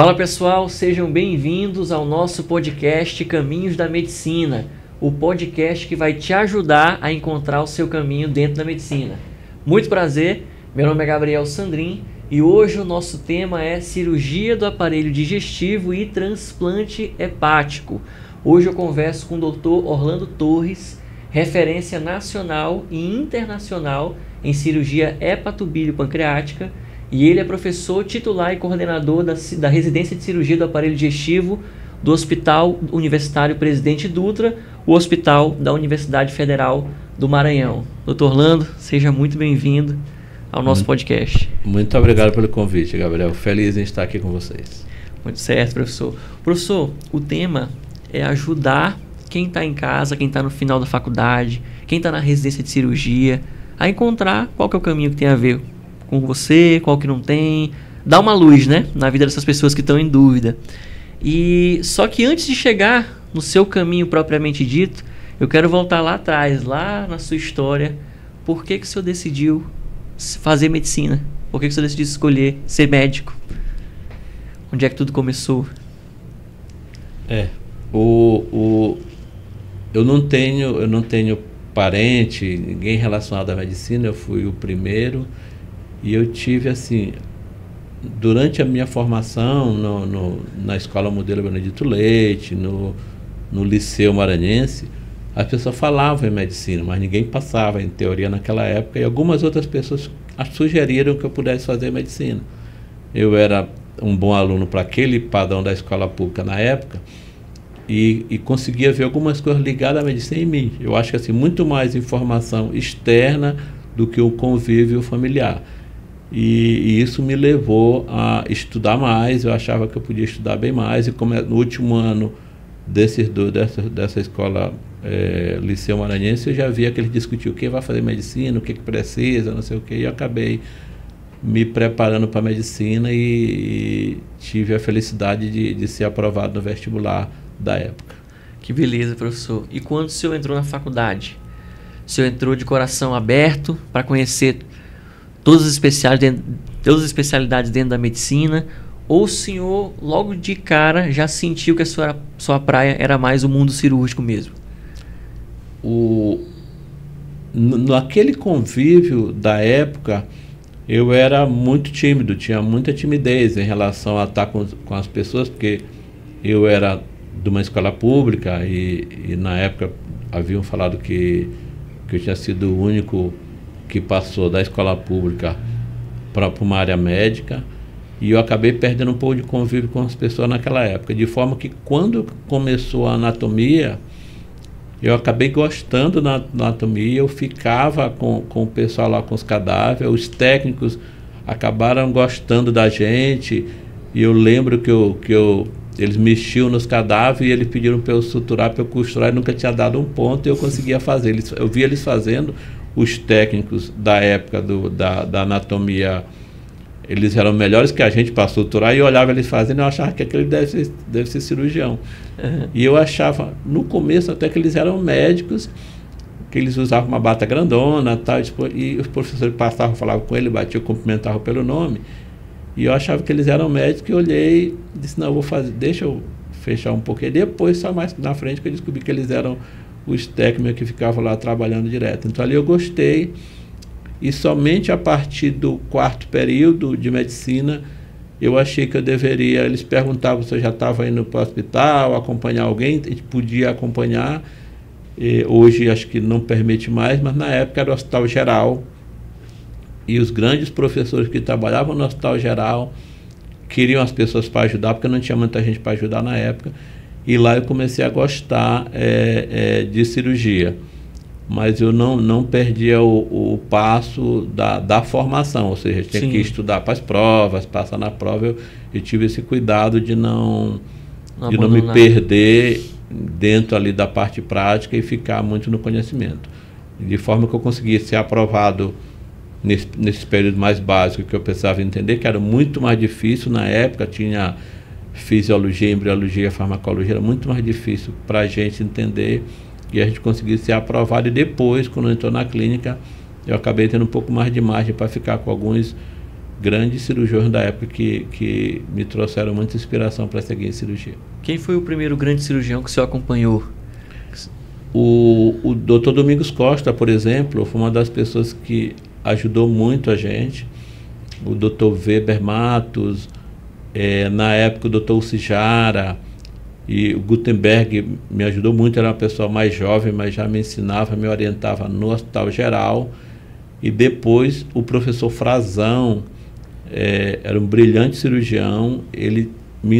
Fala pessoal, sejam bem-vindos ao nosso podcast Caminhos da Medicina, o podcast que vai te ajudar a encontrar o seu caminho dentro da medicina. Muito prazer, meu nome é Gabriel Sandrin e hoje o nosso tema é cirurgia do aparelho digestivo e transplante hepático. Hoje eu converso com o Dr. Orlando Torres, referência nacional e internacional em cirurgia hepatobilio-pancreática, e ele é professor titular e coordenador da residência de cirurgia do aparelho digestivo do Hospital Universitário Presidente Dutra, o Hospital da Universidade Federal do Maranhão. Dr. Orlando, seja muito bem-vindo ao nosso podcast. Muito obrigado pelo convite, Gabriel. Feliz em estar aqui com vocês. Muito certo, professor. Professor, o tema é ajudar quem está em casa, quem está no final da faculdade, quem está na residência de cirurgia, a encontrar qual que é o caminho que tem a ver com você, qual que não tem, dá uma luz, né, na vida dessas pessoas que estão em dúvida. E só que antes de chegar no seu caminho propriamente dito, eu quero voltar lá atrás, lá na sua história. Por que o senhor decidiu fazer medicina? Por que o senhor decidiu escolher ser médico? Onde é que tudo começou? Eu não tenho parente, ninguém relacionado à medicina. Eu fui o primeiro. E eu tive, assim, durante a minha formação na Escola Modelo Benedito Leite, no Liceu Maranhense, as pessoas falavam em medicina, mas ninguém passava em teoria naquela época, e algumas outras pessoas sugeriram que eu pudesse fazer medicina. Eu era um bom aluno para aquele padrão da escola pública na época, e conseguia ver algumas coisas ligadas à medicina em mim. Eu acho que, assim, muito mais informação externa do que o convívio familiar. E isso me levou a estudar mais. Eu achava que eu podia estudar bem mais, e como no último ano dessa escola Liceu Maranhense, eu já via que eles discutiam quem vai fazer medicina, o que precisa, não sei o que, e eu acabei me preparando para a medicina e tive a felicidade de ser aprovado no vestibular da época. Que beleza, professor. E quando o senhor entrou na faculdade, o senhor entrou de coração aberto para conhecer todas as especialidades dentro da medicina, ou o senhor logo de cara já sentiu que a sua praia era mais o mundo cirúrgico mesmo? Naquele convívio da época, eu era muito tímido, tinha muita timidez em relação a estar com as pessoas, porque eu era de uma escola pública e na época haviam falado que eu tinha sido o único que passou da escola pública para uma área médica, e eu acabei perdendo um pouco de convívio com as pessoas naquela época, de forma que quando começou a anatomia, eu acabei gostando da anatomia. Eu ficava com o pessoal lá, com os cadáveres, os técnicos acabaram gostando da gente, e eu lembro que eles mexiam nos cadáveres e eles pediram para eu suturar, para eu costurar, e nunca tinha dado um ponto, e eu conseguia fazer. Eu via eles fazendo. Os técnicos da época da anatomia, eles eram melhores que a gente para suturar, e eu olhava eles fazendo, eu achava que aquele deve ser cirurgião. Uhum. E eu achava, no começo, até que eles eram médicos, que eles usavam uma bata grandona, tal, e os professores passavam, falavam com ele, batiam, cumprimentavam pelo nome, e eu achava que eles eram médicos, e olhei e disse, não, eu vou fazer, deixa eu fechar um pouquinho. Depois, só mais na frente, que eu descobri que eles eram os técnicos que ficavam lá trabalhando direto. Então ali eu gostei, e somente a partir do quarto período de medicina eu achei que eu deveria. Eles perguntavam se eu já estava indo para o hospital, acompanhar alguém. A gente podia acompanhar, hoje acho que não permite mais, mas na época era o Hospital Geral, e os grandes professores que trabalhavam no Hospital Geral queriam as pessoas para ajudar, porque não tinha muita gente para ajudar na época. E lá eu comecei a gostar de cirurgia, mas eu não perdia o passo da formação, ou seja, eu tinha que estudar para as provas, passar na prova. Eu tive esse cuidado de não me perder dentro ali da parte prática e ficar muito no conhecimento, de forma que eu conseguia ser aprovado nesse período mais básico, que eu precisava entender, que era muito mais difícil na época. Tinha fisiologia, embriologia, farmacologia, era muito mais difícil para a gente entender, e a gente conseguiu ser aprovado. E depois, quando entrou na clínica, eu acabei tendo um pouco mais de margem para ficar com alguns grandes cirurgiões da época que me trouxeram muita inspiração para seguir em cirurgia. Quem foi o primeiro grande cirurgião que o senhor acompanhou? O Dr. Domingos Costa, por exemplo, foi uma das pessoas que ajudou muito a gente. O Dr. Weber Matos, na época o Dr. Ucijara, e o Gutenberg me ajudou muito. Era uma pessoa mais jovem, mas já me ensinava, me orientava no Hospital Geral. E depois o professor Frazão, era um brilhante cirurgião, ele me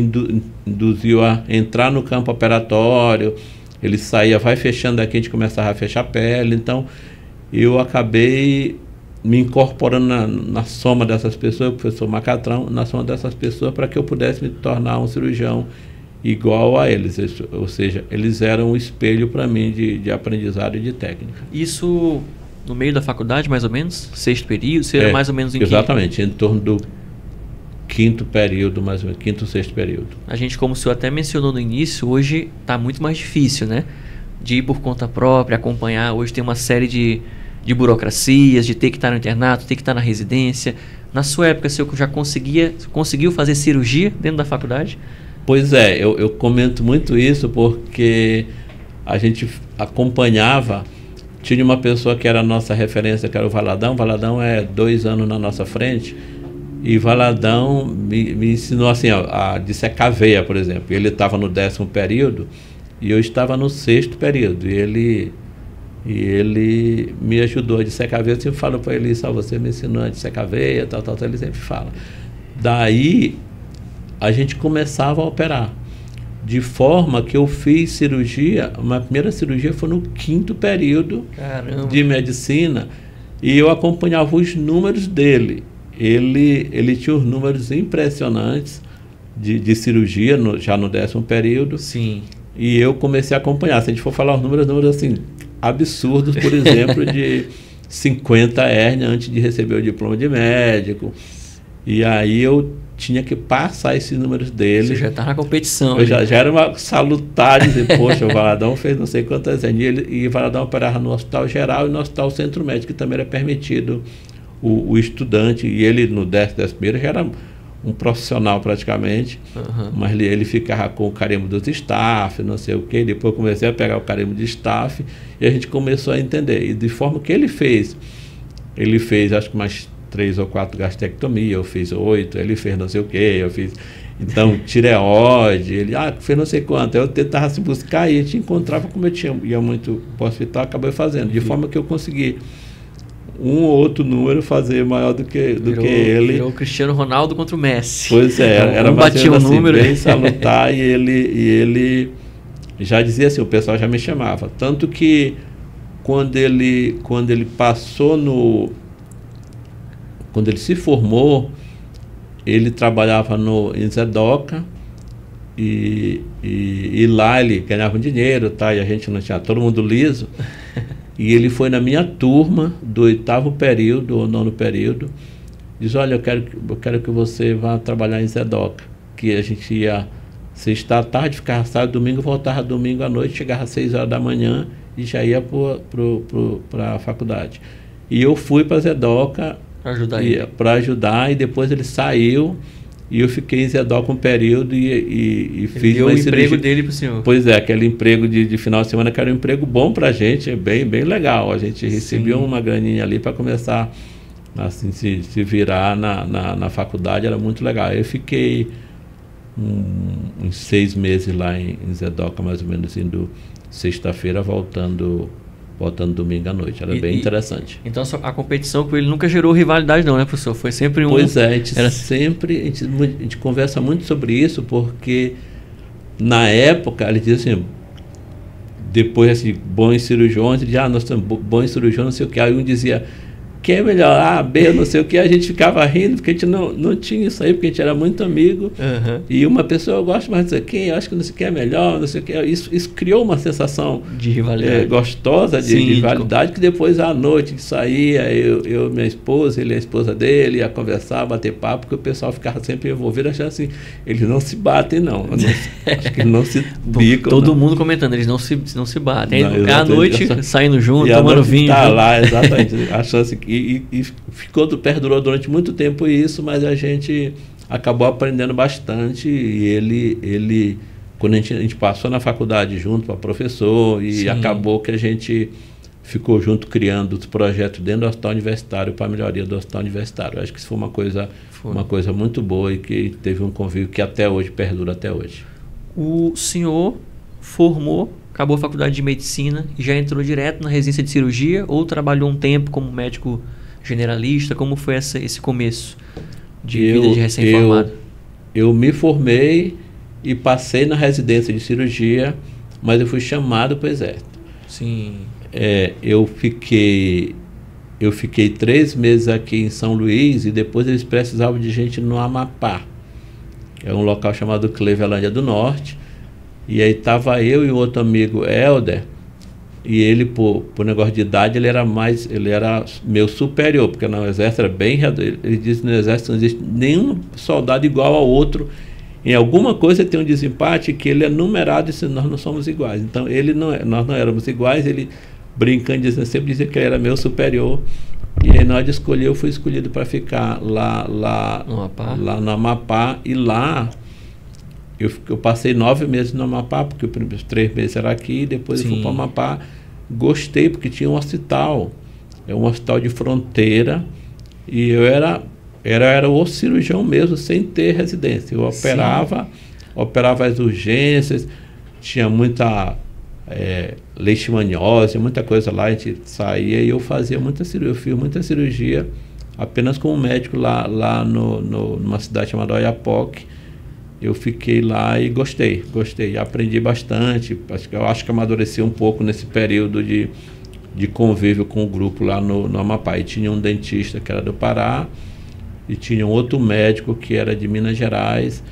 induziu a entrar no campo operatório. Ele saía, vai fechando aqui, a gente começava a fechar a pele. Então eu acabei me incorporando na soma dessas pessoas, o professor Macatrão, na soma dessas pessoas, para que eu pudesse me tornar um cirurgião igual a eles. Ou seja, eles eram um espelho para mim de aprendizado e de técnica. Isso no meio da faculdade, mais ou menos? Sexto período? Você era mais ou menos em exatamente, em torno do quinto período, mais ou menos, quinto, sexto período. A gente, como o senhor até mencionou no início, hoje está muito mais difícil, né? De ir por conta própria, acompanhar. Hoje tem uma série de burocracias, de ter que estar no internato, ter que estar na residência. Na sua época, o senhor já conseguiu fazer cirurgia dentro da faculdade? Pois é, eu comento muito isso porque a gente acompanhava. Tinha uma pessoa que era a nossa referência, que era o Valadão. O Valadão é 2 anos na nossa frente. E Valadão me ensinou assim, a dissecar veia, por exemplo. Ele estava no 10º período e eu estava no 6º período. E ele me ajudou a dissecar veia. Eu sempre falo para ele, só você me ensinou a dissecar veia, tal. Ele sempre fala. Daí a gente começava a operar. De forma que eu fiz cirurgia, uma primeira cirurgia foi no 5º período. Caramba. De medicina, e eu acompanhava os números dele. Ele tinha uns números impressionantes de cirurgia, já no 10º período. Sim. E eu comecei a acompanhar. Se a gente for falar os números assim, absurdos, por exemplo, de 50 hérnia antes de receber o diploma de médico. E aí eu tinha que passar esses números dele. Você já está na competição. Eu já era uma salutar, dizer, poxa, o Valadão fez não sei quantas hérnias. E o Valadão operava no Hospital Geral e no Hospital Centro Médico, que também era permitido o estudante, e ele no 10º já era um profissional praticamente, mas ele ficava com o carimbo dos staff, não sei o que. Depois eu comecei a pegar o carimbo de staff e a gente começou a entender. E de forma que ele fez acho que mais 3 ou 4 gastrectomias, eu fiz 8, ele fez não sei o que, eu fiz então tireoide, ele fez não sei quanto. Eu tentava se buscar e a gente encontrava, como eu ia muito para o hospital, acabei fazendo, de forma que eu consegui um ou outro número fazer maior do que ele. Virou o Cristiano Ronaldo contra o Messi. Pois é, então, era batia um número bem salutar. e ele já dizia assim, o pessoal já me chamava. Tanto que quando ele passou quando ele se formou, ele trabalhava em Zedoca e lá ele ganhava dinheiro, tá? E a gente não tinha, todo mundo liso. E ele foi na minha turma do 8º período ou 9º período. Diz, olha, eu quero que você vá trabalhar em Zedoca. Que a gente ia sexta à tarde, ficava sábado, domingo, voltava domingo à noite, chegava às 6 horas da manhã e já ia para a faculdade. E eu fui para Zedoca para ajudar, e depois ele saiu. E eu fiquei em Zedoca um período e fiz deu o emprego dele para o senhor. Pois é, aquele emprego de final de semana que era um emprego bom para a gente, bem legal. A gente recebia uma graninha ali para começar assim, se virar na faculdade, era muito legal. Eu fiquei uns 6 meses lá em Zedoca, mais ou menos, indo sexta-feira, voltando domingo à noite. Era bem interessante. Então a competição com ele nunca gerou rivalidade não, né, professor? Foi sempre Pois é, a gente conversa muito sobre isso, porque na época ele diz assim, depois assim, bons cirurgiões, ele dizia, nós temos bons cirurgiões, não sei o que. Aí um dizia, quem é melhor, A, B, não sei o que. A gente ficava rindo, porque a gente não tinha isso aí, porque a gente era muito amigo. E uma pessoa, eu gosto mais de dizer quem, eu acho que não sei o que é melhor, não sei o que. Isso criou uma sensação de rivalidade, gostosa, de rivalidade, que depois à noite que saía, eu, minha esposa, ele e a esposa dele, ia conversar, bater papo, porque o pessoal ficava sempre envolvido, achando assim, eles não se batem não. Acho que eles não se bicam. Todo mundo comentando, eles não se batem. Aí à noite, saindo junto, tomando vinho. Tá lá, exatamente, achando assim. e perdurou durante muito tempo isso, mas a gente acabou aprendendo bastante e ele quando a gente passou na faculdade junto para professor e acabou que a gente ficou junto criando os projetos dentro do hospital universitário para a melhoria do hospital universitário. Acho que isso foi uma coisa muito boa e que teve um convívio que até hoje perdura até hoje. O senhor formou, acabou a faculdade de medicina e já entrou direto na residência de cirurgia ou trabalhou um tempo como médico generalista? Como foi esse começo de vida de recém-formado? Eu me formei e passei na residência de cirurgia, mas eu fui chamado para o exército. Sim. Eu fiquei 3 meses aqui em São Luís e depois eles precisavam de gente no Amapá. É um local chamado Clevelândia do Norte. E aí estava eu e o outro amigo, Helder, e ele, por negócio de idade, ele era meu superior, porque no exército era bem redondo. Ele disse que no exército não existe nenhum soldado igual ao outro. Em alguma coisa tem um desempate que ele é numerado e nós não somos iguais. Então nós não éramos iguais, ele brincando, sempre dizia que ele era meu superior. E aí na hora de escolher, eu fui escolhido para ficar lá no Amapá. E lá eu passei 9 meses no Amapá, porque os primeiros 3 meses era aqui, depois eu fui para o Amapá. Gostei, porque tinha um hospital, um hospital de fronteira, e eu era o cirurgião mesmo, sem ter residência. Eu operava as urgências, tinha muita leishmaniose, muita coisa lá, a gente saía e eu fazia muita cirurgia. Eu fiz muita cirurgia apenas como médico lá numa cidade chamada Oiapoque. Eu fiquei lá e gostei, aprendi bastante. Eu acho que amadureci um pouco nesse período de convívio com o grupo lá no Amapá. E tinha um dentista que era do Pará, e tinha um outro médico que era de Minas Gerais,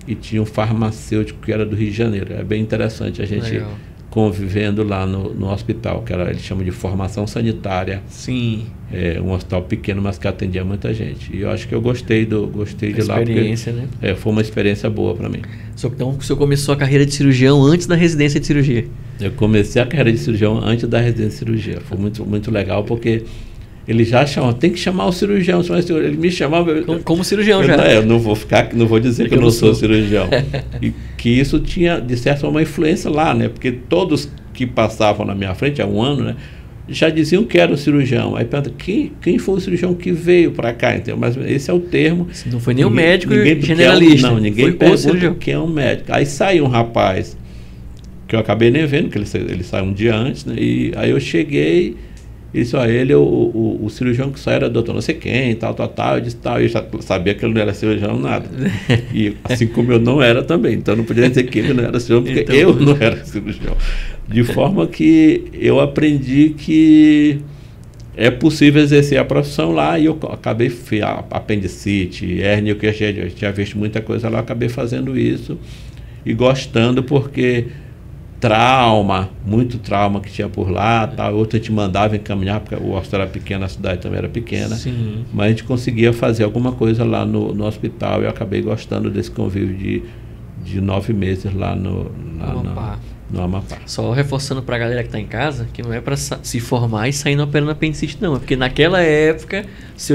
e tinha um farmacêutico que era do Rio de Janeiro. É bem interessante a gente convivendo lá no hospital, que eles chamam de formação sanitária. Sim. Um hospital pequeno, mas que atendia muita gente. E eu acho que eu gostei de lá. Experiência, né? Foi uma experiência boa para mim. Então, o senhor começou a carreira de cirurgião antes da residência de cirurgia? Eu comecei a carreira de cirurgião antes da residência de cirurgia. Foi muito, muito legal, porque ele já chamava, tem que chamar o cirurgião. Ele me chamava... Como cirurgião já. Eu não vou dizer que eu não sou cirurgião. E que isso tinha, de certa forma, uma influência lá, né? Porque todos que passavam na minha frente há um ano, né, já diziam que era um cirurgião. Aí pergunta, quem foi o cirurgião que veio para cá? Então, mas esse é o termo. Não foi nem o médico generalista. Ninguém pergunta quem é um médico. Aí saiu um rapaz, que eu acabei nem vendo, que ele saiu um dia antes, né? E aí eu cheguei... Ele disse, o cirurgião que só era doutor não sei quem, tal. Eu disse, tal. Eu já sabia que ele não era cirurgião, nada. E assim como eu não era também. Então não podia dizer que ele não era cirurgião, porque então, eu não era cirurgião. De forma que eu aprendi que é possível exercer a profissão lá, e eu acabei, apendicite, hérnia, que eu tinha visto muita coisa lá, eu acabei fazendo isso e gostando, porque... muito trauma que tinha por lá, tal. Outro a gente mandava encaminhar, porque o hospital era pequeno, a cidade também era pequena. Sim. Mas a gente conseguia fazer alguma coisa lá no hospital, e eu acabei gostando desse convívio de 9 meses lá no Amapá. Só reforçando para a galera que está em casa, que não é para se formar e sair operando apendicite, não. É porque naquela época, se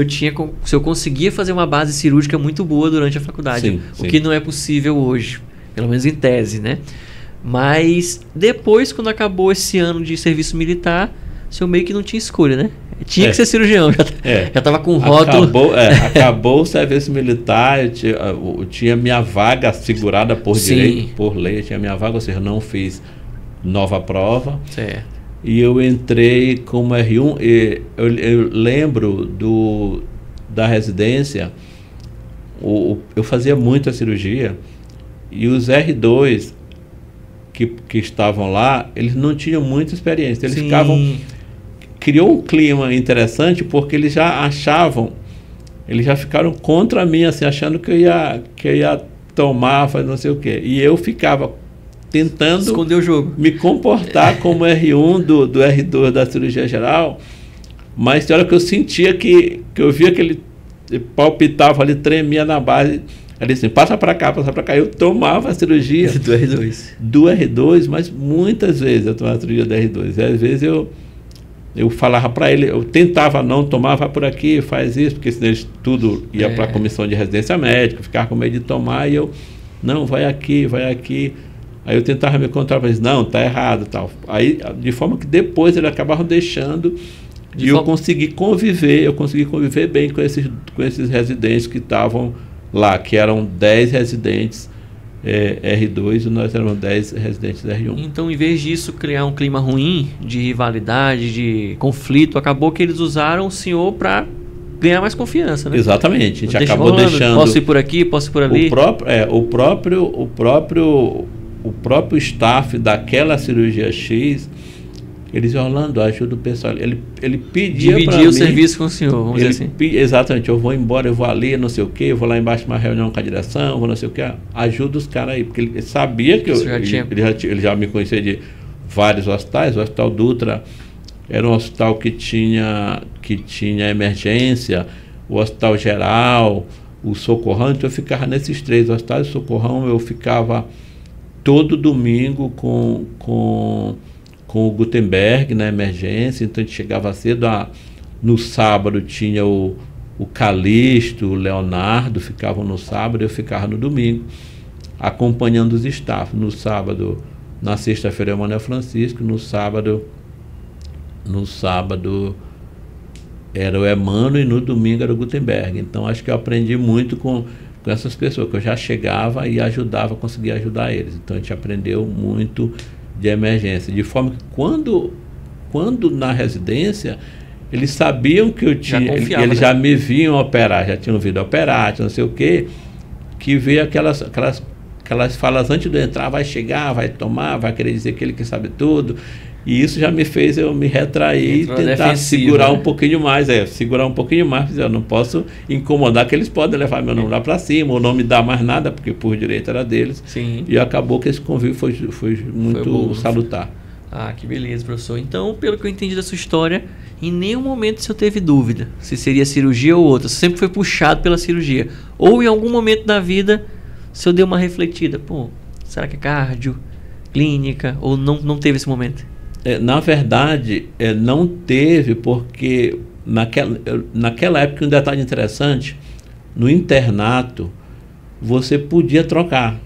eu conseguia fazer uma base cirúrgica muito boa durante a faculdade, o que não é possível hoje, pelo menos em tese, né? Mas depois, quando acabou esse ano de serviço militar, o senhor meio que não tinha escolha, né? Tinha que ser cirurgião, já estava com rótulo. Acabou o serviço militar, eu tinha minha vaga segurada por direito, por lei, eu tinha minha vaga, ou seja, eu não fiz nova prova. Certo. E eu entrei como R1, e eu lembro da residência, eu fazia muita cirurgia, e os R2... Que estavam lá, eles não tinham muita experiência. Eles criou um clima interessante, porque eles já ficaram contra mim, assim, achando que eu ia tomar, fazer não sei o quê. E eu ficava tentando esconder o jogo, me comportar como R1 do R2 da cirurgia geral, mas tem hora que eu sentia que eu via que ele palpitava ali, tremia na base. Ele disse, passa para cá. Eu tomava a cirurgia do R2, mas muitas vezes eu tomava a cirurgia do R2. E às vezes eu falava para ele, eu tentava não tomar, vai por aqui, faz isso, porque senão eles tudo ia para a comissão de residência médica, ficava com medo de tomar, e eu, não, vai aqui, vai aqui. Aí eu tentava me contar, mas não, tá errado, tal. Aí, de forma que depois ele acabava deixando, eu consegui conviver bem com esses residentes que estavam lá, que eram 10 residentes R2 e nós éramos 10 residentes R1. Então, em vez disso criar um clima ruim, de rivalidade, de conflito, acabou que eles usaram o senhor para ganhar mais confiança, né? Exatamente, a gente acabou deixando... Posso ir por aqui, posso ir por ali? O próprio staff daquela cirurgia X, eles iam, Orlando, ajuda o pessoal. Ele pedia para mim... Dividir o serviço com o senhor, vamos dizer assim. Exatamente, eu vou embora, eu vou ali, não sei o quê, eu vou lá embaixo uma reunião com a direção, vou não sei o quê, ajuda os caras aí, porque ele sabia que ele já me conhecia de vários hospitais. O Hospital Dutra era um hospital que tinha emergência, o Hospital Geral, o Socorrão, então eu ficava nesses 3 hospitais. O Socorrão eu ficava todo domingo com o Gutenberg na emergência, então a gente chegava cedo. No sábado tinha o Calixto, o Leonardo, ficavam no sábado, eu ficava no domingo, acompanhando os staff. No sábado, na sexta-feira, é o Manuel Francisco, no sábado era o Emmanuel e no domingo era o Gutenberg. Então acho que eu aprendi muito com essas pessoas, que eu já chegava e conseguia ajudar eles. Então a gente aprendeu muito de emergência, de forma que quando na residência eles sabiam que eu tinha, eles já me viam operar, já tinham vindo operar, não sei o quê, que veio aquelas falas antes de eu entrar, vai chegar, vai tomar, vai querer dizer que ele que sabe tudo. E isso já me fez eu me retrair e tentar segurar um pouquinho mais. Segurar um pouquinho mais, eu não posso incomodar, que eles podem levar meu nome lá para cima, ou não me dar mais nada, porque por direito era deles. Sim. E acabou que esse convívio foi muito salutar. Ah, que beleza, professor. Então, pelo que eu entendi da sua história, em nenhum momento o senhor teve dúvida se seria cirurgia ou outra. Você sempre foi puxado pela cirurgia. Ou em algum momento da vida, o senhor deu uma refletida. Pô, será que é cardio, clínica? Ou não teve esse momento? Na verdade, não teve, porque naquela época, um detalhe interessante, no internato, você podia trocar.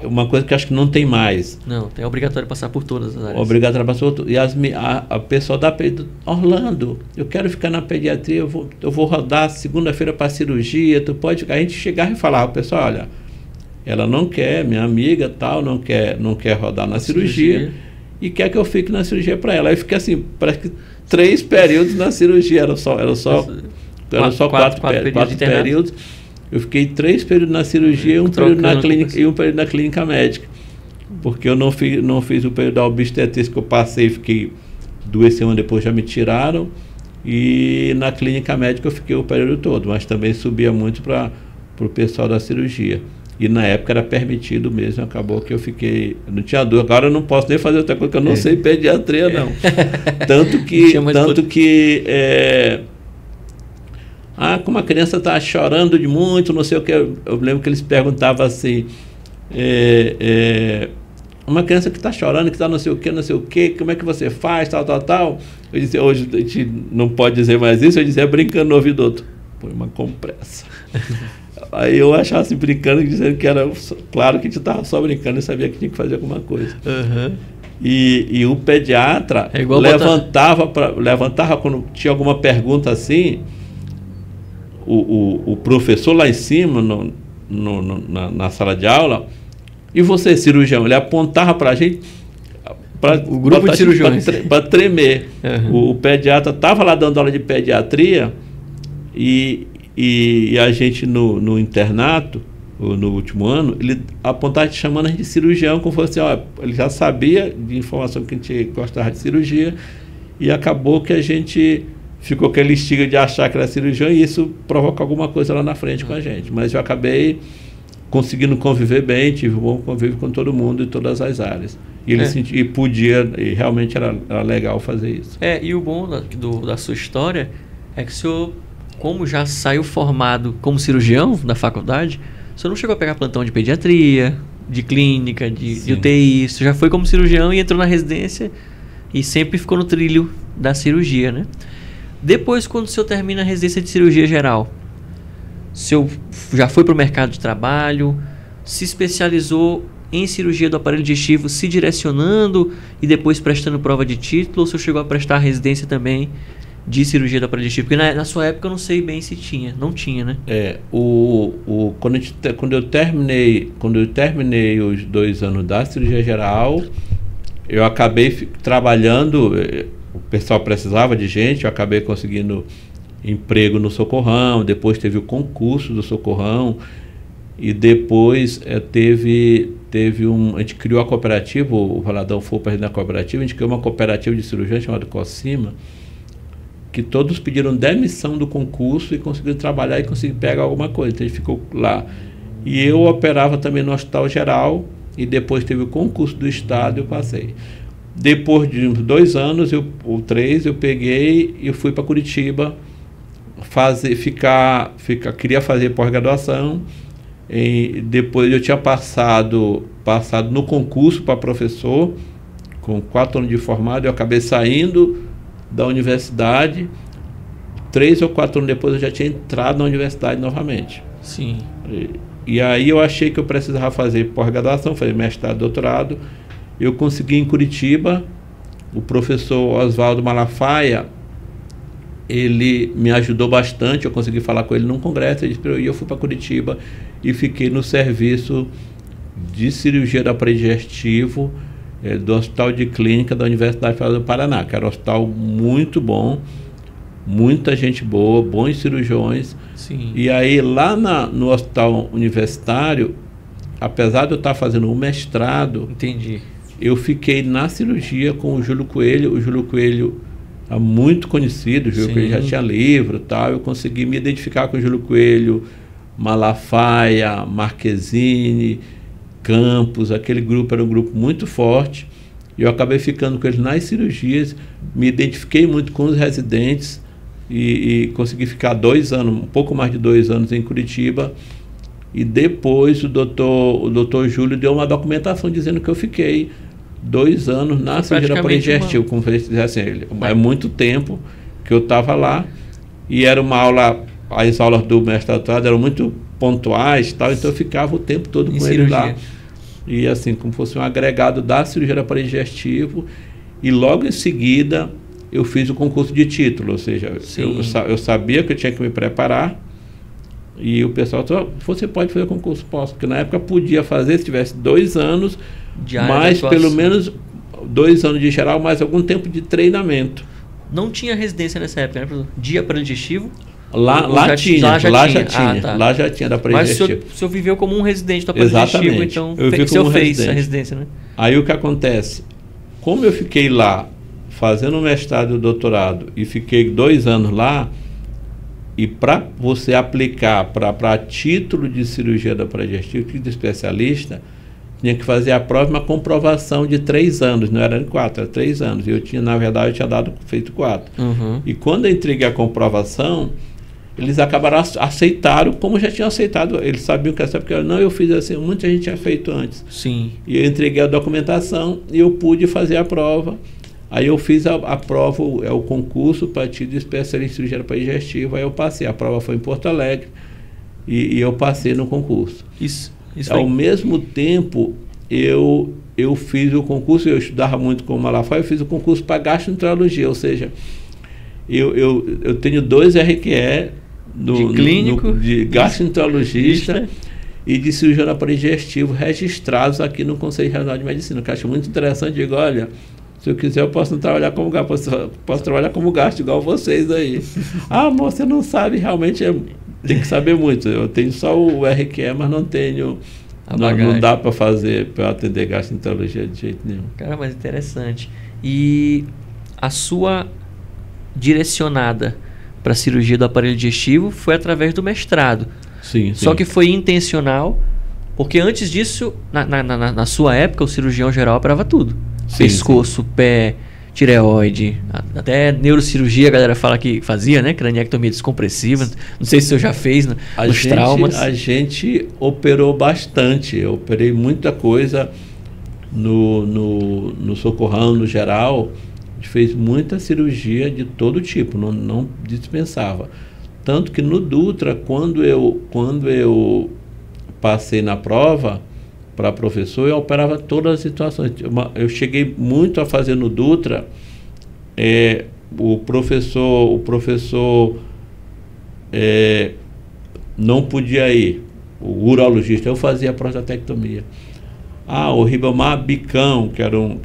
Uma coisa que acho que não tem mais. Não, é obrigatório passar por todas as áreas. Obrigatório passar por todas. E a pessoa da Orlando, eu quero ficar na pediatria, eu vou rodar segunda-feira para cirurgia, tu pode ficar. A gente chegava e falava, pessoal, olha, ela não quer, minha amiga tal, não quer rodar na cirurgia. E quer que eu fique na cirurgia para ela. Aí eu fiquei assim, parece que 3 períodos na cirurgia, eram só 4 períodos. Eu fiquei 3 períodos na cirurgia e um período na clínica, e um período na clínica médica. Porque eu não fiz o período da obstetrícia que eu passei, fiquei 2 semanas depois, já me tiraram. E na clínica médica eu fiquei o período todo, mas também subia muito para o pessoal da cirurgia. E na época era permitido mesmo, acabou que eu não tinha dúvida. Agora eu não posso nem fazer outra coisa, que eu não sei pediatria, não. Tanto que como a criança está chorando de muito, não sei o que, eu lembro que eles perguntavam assim, uma criança que está chorando, que está não sei o que, como é que você faz, tal. Eu dizia, hoje a gente não pode dizer mais isso, eu dizia brincando no ouvido do outro, põe uma compressa. Aí eu achava assim, brincando, dizendo que era claro que a gente estava só brincando e sabia que tinha que fazer alguma coisa. Uhum. E o pediatra levantava quando tinha alguma pergunta assim, o professor lá em cima, na sala de aula, e você, cirurgião, ele apontava para a gente, o grupo de cirurgiões, para tremer. Uhum. O pediatra estava lá dando aula de pediatria e a gente no internato, no último ano, ele apontava chamando a gente de cirurgião, como fosse assim, ele já sabia de informação que a gente gostava de cirurgia, e acabou que a gente ficou aquele estigma de achar que era cirurgião, e isso provoca alguma coisa lá na frente com a gente. Mas eu acabei conseguindo conviver bem, tive um bom convívio com todo mundo em todas as áreas. E ele sentia, e realmente era legal fazer isso. E o bom da sua história é que o senhor, como já saiu formado como cirurgião da faculdade, o senhor não chegou a pegar plantão de pediatria, de clínica, de UTI, você já foi como cirurgião e entrou na residência e sempre ficou no trilho da cirurgia, né? Depois, quando o senhor termina a residência de cirurgia geral, o senhor já foi para o mercado de trabalho, se especializou em cirurgia do aparelho digestivo, se direcionando e depois prestando prova de título, ou o senhor chegou a prestar residência também de cirurgia do aparelho digestivo? Porque na sua época eu não sei bem se tinha. Não tinha, né? Quando eu terminei os 2 anos da cirurgia geral, eu acabei trabalhando, o pessoal precisava de gente, eu acabei conseguindo emprego no Socorrão, depois teve o concurso do Socorrão, e depois a gente criou a cooperativa, o Valadão foi o presidente da cooperativa, a gente criou uma cooperativa de cirurgiões chamada Cosima, que todos pediram demissão do concurso e conseguiram trabalhar e conseguiram pegar alguma coisa. Então a gente ficou lá. E eu operava também no Hospital Geral, e depois teve o concurso do Estado e eu passei. Depois de uns 2 anos, ou 3, eu peguei e fui para Curitiba queria fazer pós-graduação. Depois eu tinha passado no concurso para professor, com 4 anos de formado, eu acabei saindo da universidade. 3 ou 4 anos depois eu já tinha entrado na universidade novamente. Sim. E aí eu achei que eu precisava fazer pós-graduação, fazer mestrado, doutorado. Eu consegui em Curitiba. O professor Oswaldo Malafaia, ele me ajudou bastante. Eu consegui falar com ele num congresso, ele disse, e eu fui para Curitiba e fiquei no serviço de cirurgia do aparelho digestivo do Hospital de Clínica da Universidade Federal do Paraná, que era um hospital muito bom, muita gente boa, bons cirurgiões. Sim. E aí lá no hospital universitário, apesar de eu estar fazendo um mestrado, entendi, eu fiquei na cirurgia com o Júlio Coelho. O Júlio Coelho é muito conhecido, o Júlio Coelho já tinha livro e tal. Eu consegui me identificar com o Júlio Coelho, Malafaia, Marquezine, Campos. Aquele grupo era um grupo muito forte. E eu acabei ficando com eles nas cirurgias, me identifiquei muito com os residentes e consegui ficar 2 anos, um pouco mais de 2 anos em Curitiba. E depois o doutor Júlio deu uma documentação dizendo que eu fiquei 2 anos na cirurgia do aparelho digestivo. Como eu disse assim, é muito tempo que eu estava lá, e era uma aula, as aulas do mestrado eram muito pontuais, tal, então eu ficava o tempo todo com ele lá. E assim, como fosse um agregado da cirurgia do aparelho digestivo. E logo em seguida eu fiz o concurso de título, ou seja, eu sabia que eu tinha que me preparar. E o pessoal falou, você pode fazer o concurso? Posso, porque na época podia fazer se tivesse 2 anos, mais pelo menos 2 anos de geral, mais algum tempo de treinamento. Não tinha residência nessa época, né? De aparelho digestivo? Lá já tinha. Lá já tinha da aparelho digestivo. Mas o senhor viveu como um residente do aparelho digestivo, então o senhor fez a residência, né? Aí o que acontece? Como eu fiquei lá fazendo o mestrado e o doutorado e fiquei 2 anos lá, e para você aplicar para título de cirurgia do aparelho digestivo, título de especialista, tinha que fazer a prova, uma comprovação de 3 anos, não era 4, era 3 anos. E eu tinha, na verdade, eu tinha feito 4. Uhum. E quando eu entreguei a comprovação, eles aceitaram, como já tinham aceitado, eles sabiam que essa época, não, eu fiz assim, muita gente tinha feito antes. Sim. E eu entreguei a documentação e eu pude fazer a prova. Aí eu fiz a prova, o concurso para título de especialista em cirurgia do aparelho digestivo, aí eu passei. A prova foi em Porto Alegre e eu passei no concurso. Isso Ao mesmo tempo, eu fiz o concurso, eu estudava muito com o Malafaia, eu fiz o concurso para gastroenterologia, ou seja, eu tenho 2 RQE de clínico, de gastroenterologista e de cirurgião do aparelho digestivo registrados aqui no Conselho Regional de Medicina, que eu acho muito interessante. Digo, olha, se eu quiser, eu posso não trabalhar como gasto, posso trabalhar como gasto, igual vocês aí. Ah, mas você não sabe, realmente tem que saber muito. Eu tenho só o RQE, mas não tenho. Não dá para fazer, para atender gastroenterologia de jeito nenhum. Cara, mas interessante. E a sua direcionada para a cirurgia do aparelho digestivo foi através do mestrado. Sim. Só que foi intencional, porque antes disso, na sua época, o cirurgião geral operava tudo. Pescoço, pé, tireoide, até neurocirurgia a galera fala que fazia, né? Craniectomia descompressiva. Não sei se o senhor já fez nos traumas. A gente operou bastante. Eu operei muita coisa no Socorrão, no geral. A gente fez muita cirurgia de todo tipo, não dispensava. Tanto que no Dutra, quando eu passei na prova para professor, eu operava todas as situações. Eu cheguei muito a fazer no Dutra, o professor não podia ir, o urologista, eu fazia a prostatectomia. O Ribamar Bicão, que era um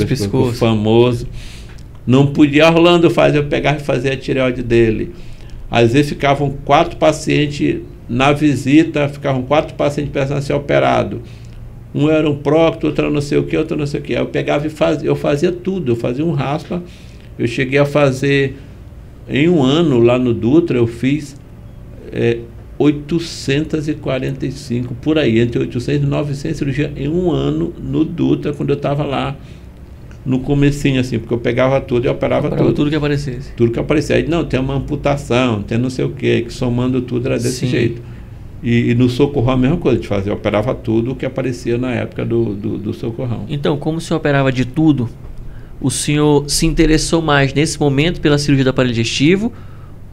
pescoço famoso, não podia. Orlando eu pegava e fazia a tireoide dele. Às vezes ficavam 4 pacientes na visita, ficavam 4 pacientes pensando em ser operado. Um era um prócto, outro não sei o que, outro não sei o que. Aí eu pegava e eu fazia tudo, eu fazia um raspa. Eu cheguei a fazer, em um ano lá no Dutra, eu fiz 845, por aí, entre 800 e 900 cirurgias em um ano no Dutra, quando eu estava lá no comecinho, assim, porque eu pegava tudo e operava tudo que aparecesse. Tudo que aparecia. Aí, não, tem uma amputação, tem não sei o quê, que somando tudo era desse jeito. E no Socorrão a mesma coisa, eu operava tudo que aparecia na época do Socorrão. Então, como o senhor operava de tudo, o senhor se interessou mais nesse momento pela cirurgia do aparelho digestivo,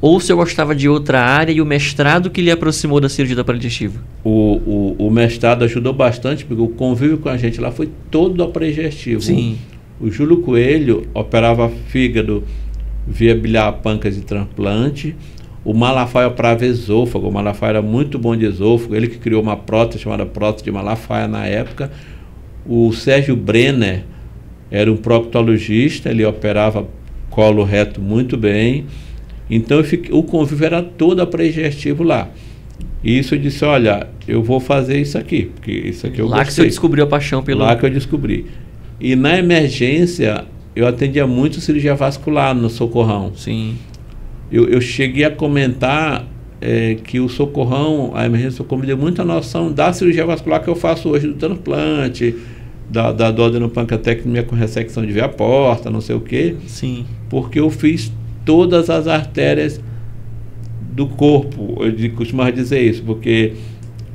ou o senhor gostava de outra área e o mestrado que lhe aproximou da cirurgia do aparelho digestivo? O mestrado ajudou bastante, porque o convívio com a gente lá foi todo do aparelho digestivo. Sim. O Júlio Coelho operava fígado via biliar, pâncreas e transplante. O Malafaia operava esôfago. O Malafaia era muito bom de esôfago. Ele que criou uma prótese chamada prótese de Malafaia na época. O Sérgio Brenner era um proctologista. Ele operava colo reto muito bem. Então o convívio era todo aparelho digestivo lá. E isso eu disse, olha, eu vou fazer isso aqui, porque isso aqui eu gostei. Lá que você descobriu a paixão pelo... Lá que eu descobri. E na emergência, eu atendia muito cirurgia vascular no Socorrão. Sim. Eu cheguei a comentar que o Socorrão, a emergência do Socorrão, me deu muita noção da cirurgia vascular que eu faço hoje, do transplante, da duodenopancreatectomia com ressecção de veia porta, não sei o quê. Sim. Porque eu fiz todas as artérias do corpo. Eu costumava dizer isso, porque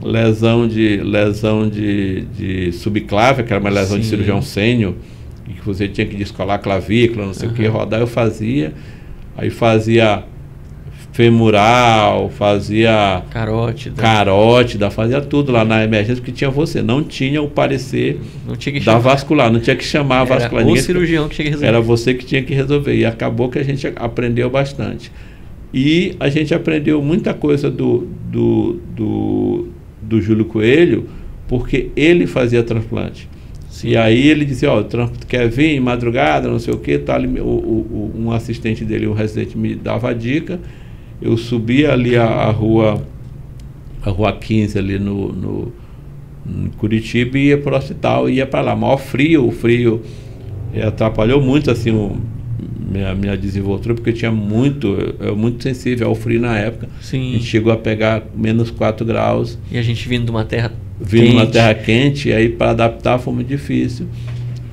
lesão de subclávia, que era uma lesão de cirurgião sênior, e que você tinha que descolar a clavícula, não sei o que, rodar, eu fazia. Aí fazia femoral, fazia carótida, fazia tudo lá na emergência, porque tinha não tinha o parecer da vascular, não tinha que chamar a vascular. Era o cirurgião que tinha que resolver. Era você que tinha que resolver, e acabou que a gente aprendeu bastante. E a gente aprendeu muita coisa do Júlio Coelho, porque ele fazia transplante. Sim. E aí ele dizia, quer vir em madrugada, não sei o que, tá, um assistente dele, um residente, me dava a dica, eu subia ali a rua 15 ali no Curitiba e ia para o hospital, ia para lá. O frio atrapalhou muito assim minha desenvoltura, porque eu tinha muito sensível ao frio na época. Sim. A gente chegou a pegar menos 4 graus. E a gente vindo de uma terra quente, e aí para adaptar foi muito difícil.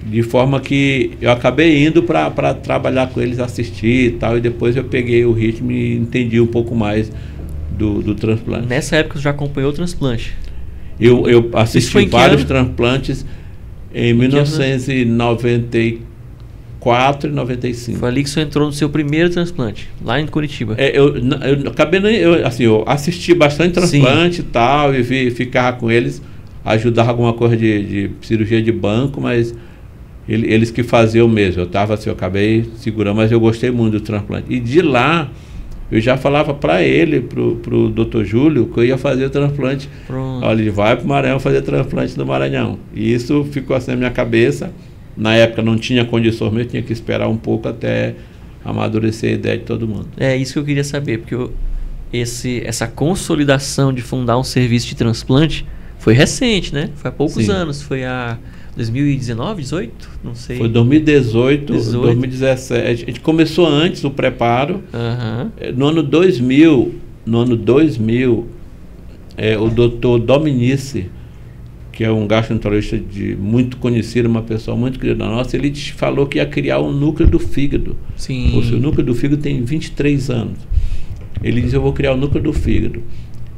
De forma que eu acabei indo para trabalhar com eles, assistir e tal, e depois eu peguei o ritmo e entendi um pouco mais do transplante. Nessa época você já acompanhou o transplante? Eu assisti vários transplantes em 1994 e 95. Foi ali que você entrou no seu primeiro transplante, lá em Curitiba. Eu assisti bastante transplante e tal, e ficava com eles, ajudava alguma coisa de cirurgia de banco, mas eles que faziam mesmo. Eu acabei segurando, mas eu gostei muito do transplante. E de lá, eu já falava para ele, pro Dr. Júlio, que eu ia fazer o transplante. Pronto. Olha, ele vai para o Maranhão fazer transplante no Maranhão. E isso ficou assim na minha cabeça. Na época não tinha condições, eu tinha que esperar um pouco até amadurecer a ideia de todo mundo. É isso que eu queria saber, porque essa consolidação de fundar um serviço de transplante foi recente, né? Foi há poucos anos, foi há 2019, 18? Não sei. Foi 2018, 2017. A gente começou antes o preparo. No ano 2000, o doutor Dominici, que é um gastroenterologista muito conhecido, uma pessoa muito querida nossa, ele falou que ia criar um núcleo do fígado. Sim. O seu núcleo do fígado tem 23 anos. Ele disse, eu vou criar o núcleo do fígado.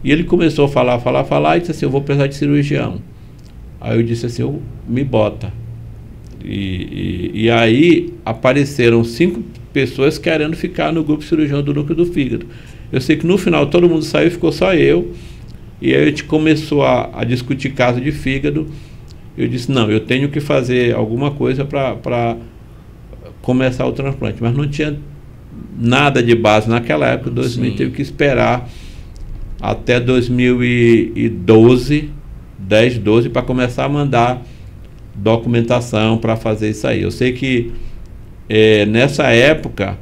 E ele começou a falar, e disse assim, eu vou precisar de cirurgião. Aí eu disse assim, me bota. E aí apareceram 5 pessoas querendo ficar no grupo cirurgião do núcleo do fígado. Eu sei que no final todo mundo saiu, ficou só eu. E aí a gente começou a discutir caso de fígado. Eu disse, não, eu tenho que fazer alguma coisa para começar o transplante. Mas não tinha nada de base naquela época. 2000 teve que esperar até 2012, 12, para começar a mandar documentação para fazer isso aí. Eu sei que nessa época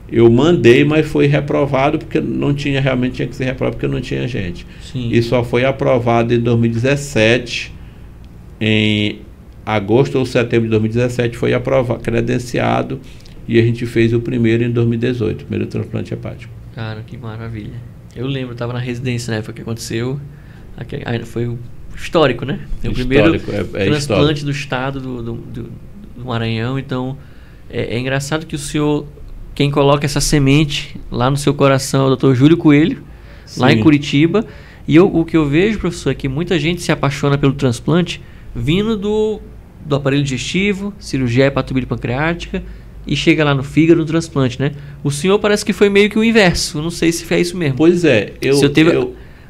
eu mandei, mas foi reprovado porque não tinha, realmente tinha que ser reprovado porque não tinha gente. Sim. E só foi aprovado em 2017, em agosto ou setembro de 2017 foi aprovado, credenciado, e a gente fez o primeiro em 2018, o primeiro transplante hepático. Cara, que maravilha. Eu lembro, eu estava na residência na época que aconteceu, foi o histórico, né? O primeiro transplante histórico do estado do Maranhão. Então é engraçado que o senhor, quem coloca essa semente lá no seu coração é o Dr. Júlio Coelho, lá em Curitiba. E o que eu vejo, professor, é que muita gente se apaixona pelo transplante vindo do aparelho digestivo, cirurgia hepatobilipancreática, e chega lá no fígado, no transplante, né? O senhor parece que foi meio que o inverso. Eu não sei se foi isso mesmo. Pois é,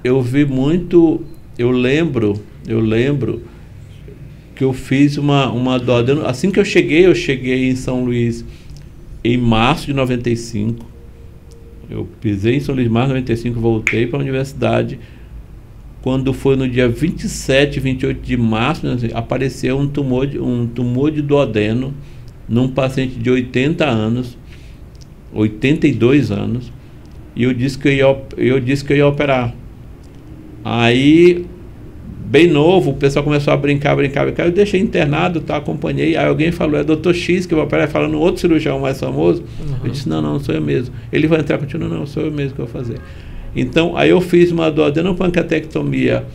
eu vi muito. Eu lembro que eu fiz uma duodeno. Assim que eu cheguei em São Luís em março de 95. Eu pisei em São Luís em março de 95, voltei para a universidade. Quando foi no dia 27, 28 de março, apareceu um tumor de duodeno num paciente de 80 anos, 82 anos, e eu disse que eu ia operar. Aí, bem novo, o pessoal começou a brincar, eu deixei internado, acompanhei, aí alguém falou, é Dr. X que vai operar, falando outro cirurgião mais famoso. Eu disse, não, sou eu mesmo. Ele vai entrar contigo, não, sou eu mesmo que vou fazer. Então, aí eu fiz uma duodenopancreatectomia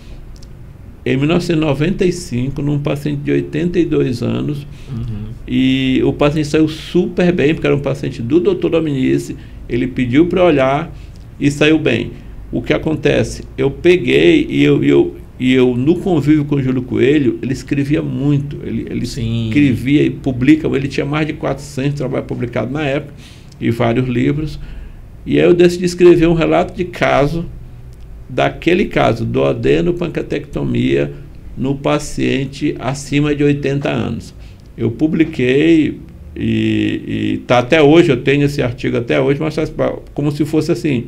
em 1995, num paciente de 82 anos, e o paciente saiu super bem, porque era um paciente do Dr. Dominici, ele pediu para olhar e saiu bem. O que acontece? Eu peguei e eu no convívio com o Júlio Coelho, ele escrevia muito, ele escrevia e publica, ele tinha mais de 400 trabalhos publicados na época, e vários livros, e aí eu decidi escrever um relato de caso, daquele caso, duodenopancreatectomia no paciente acima de 80 anos. Eu publiquei e tá até hoje, eu tenho esse artigo até hoje, mas como se fosse assim,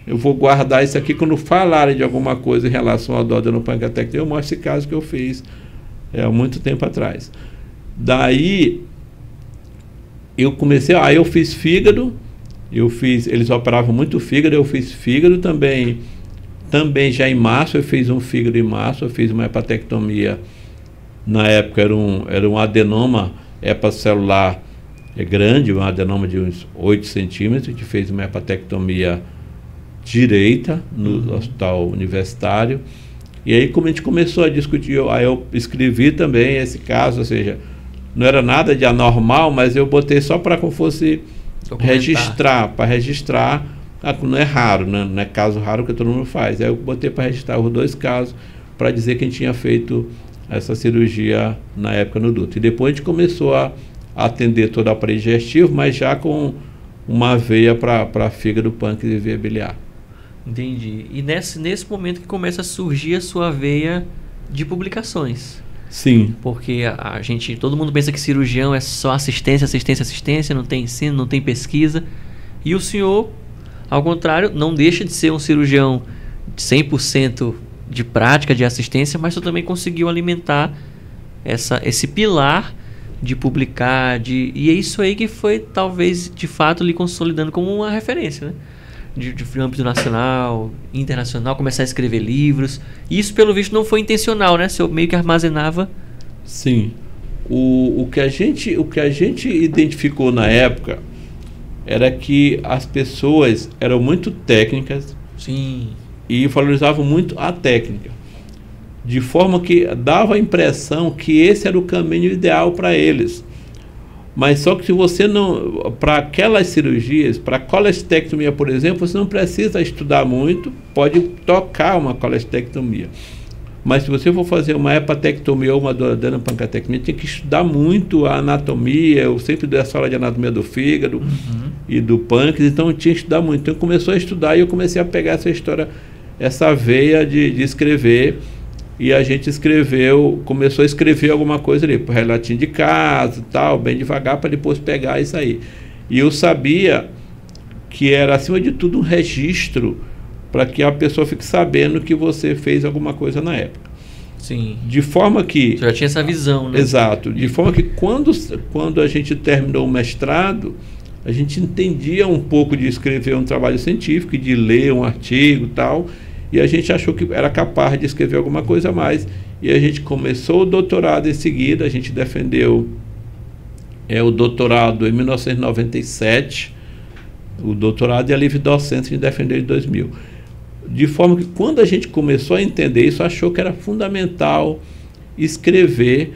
eu vou guardar isso aqui quando falarem de alguma coisa em relação à duodenopancreatectomia, eu mostro esse caso que eu fiz há muito tempo atrás. Daí eu comecei, aí eu fiz fígado, eles operavam muito fígado, eu fiz fígado também já em março, eu fiz um fígado em março, eu fiz uma hepatectomia, na época era um adenoma hepacelular grande, um adenoma de uns 8 centímetros, a gente fez uma hepatectomia direita no hospital universitário, e aí como a gente começou a discutir, aí eu escrevi também esse caso, ou seja, não era nada de anormal, mas eu botei só para como fosse registrar, não é raro, né? Não é caso raro que todo mundo faz. Aí eu botei para registrar os 2 casos, para dizer que a gente tinha feito essa cirurgia na época no duto. E depois a gente começou a atender todo o aparelho digestivo, mas já com uma veia para fígado, pâncreas e veia biliar. Entendi. E nesse momento que começa a surgir a sua veia de publicações. Sim. Porque todo mundo pensa que cirurgião é só assistência, não tem ensino, não tem pesquisa. E o senhor, ao contrário, não deixa de ser um cirurgião de 100% de prática, de assistência, mas você também conseguiu alimentar esse pilar de publicar, e é isso aí que foi, talvez, de fato, lhe consolidando como uma referência, né? De âmbito nacional, internacional, começar a escrever livros. E isso, pelo visto, não foi intencional, né? O senhor meio que armazenava. Sim. O que a gente identificou na época era que as pessoas eram muito técnicas. Sim. E valorizavam muito a técnica, de forma que dava a impressão que esse era o caminho ideal para eles. Mas só que se você não, para aquelas cirurgias, para a colestectomia, por exemplo, você não precisa estudar muito, pode tocar uma colestectomia. Mas se você for fazer uma hepatectomia ou uma adenopancreatectomia, tem que estudar muito a anatomia. Eu sempre dei essa aula de anatomia do fígado e do pâncreas, então eu tinha que estudar muito. Então começou a estudar e eu comecei a pegar essa história, essa veia de escrever. E a gente começou a escrever alguma coisa ali, relatinho de caso, tal, bem devagar, para depois pegar isso aí. E eu sabia que era, acima de tudo, um registro para que a pessoa fique sabendo que você fez alguma coisa na época. Sim. De forma que... Você já tinha essa visão, né? Exato. De forma que quando a gente terminou o mestrado, a gente entendia um pouco de escrever um trabalho científico, de ler um artigo e tal, e a gente achou que era capaz de escrever alguma coisa a mais. E a gente começou o doutorado em seguida, a gente defendeu o doutorado em 1997, o doutorado e a livre docência a gente defendeu em 2000. De forma que quando a gente começou a entender isso, achou que era fundamental escrever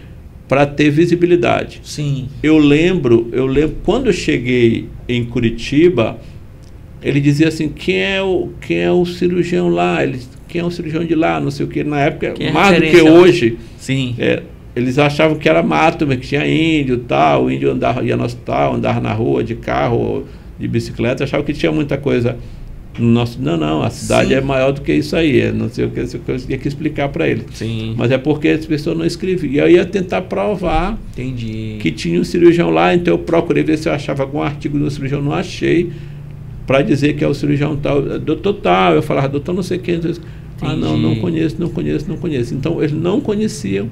para ter visibilidade. Sim. Eu lembro, quando eu cheguei em Curitiba, ele dizia assim, quem é o cirurgião lá? Quem é o cirurgião de lá? Não sei o que. Na época, mais do que hoje. Sim. Eles achavam que era mato, mas que tinha índio e tal. O índio ia no hospital, andava na rua de carro, de bicicleta. Achavam que tinha muita coisa no nosso... Não, a cidade Sim. é maior do que isso aí. Não sei o que, eu tinha que explicar para eles. Sim. Mas é porque as pessoas não escreviam. E eu ia tentar provar Entendi. que tinha um cirurgião lá. Então eu procurei ver se eu achava algum artigo do cirurgião. Não achei. Para dizer que é o cirurgião tal, doutor tal, eu falava, doutor não sei quem, não conheço. Então eles não conheciam,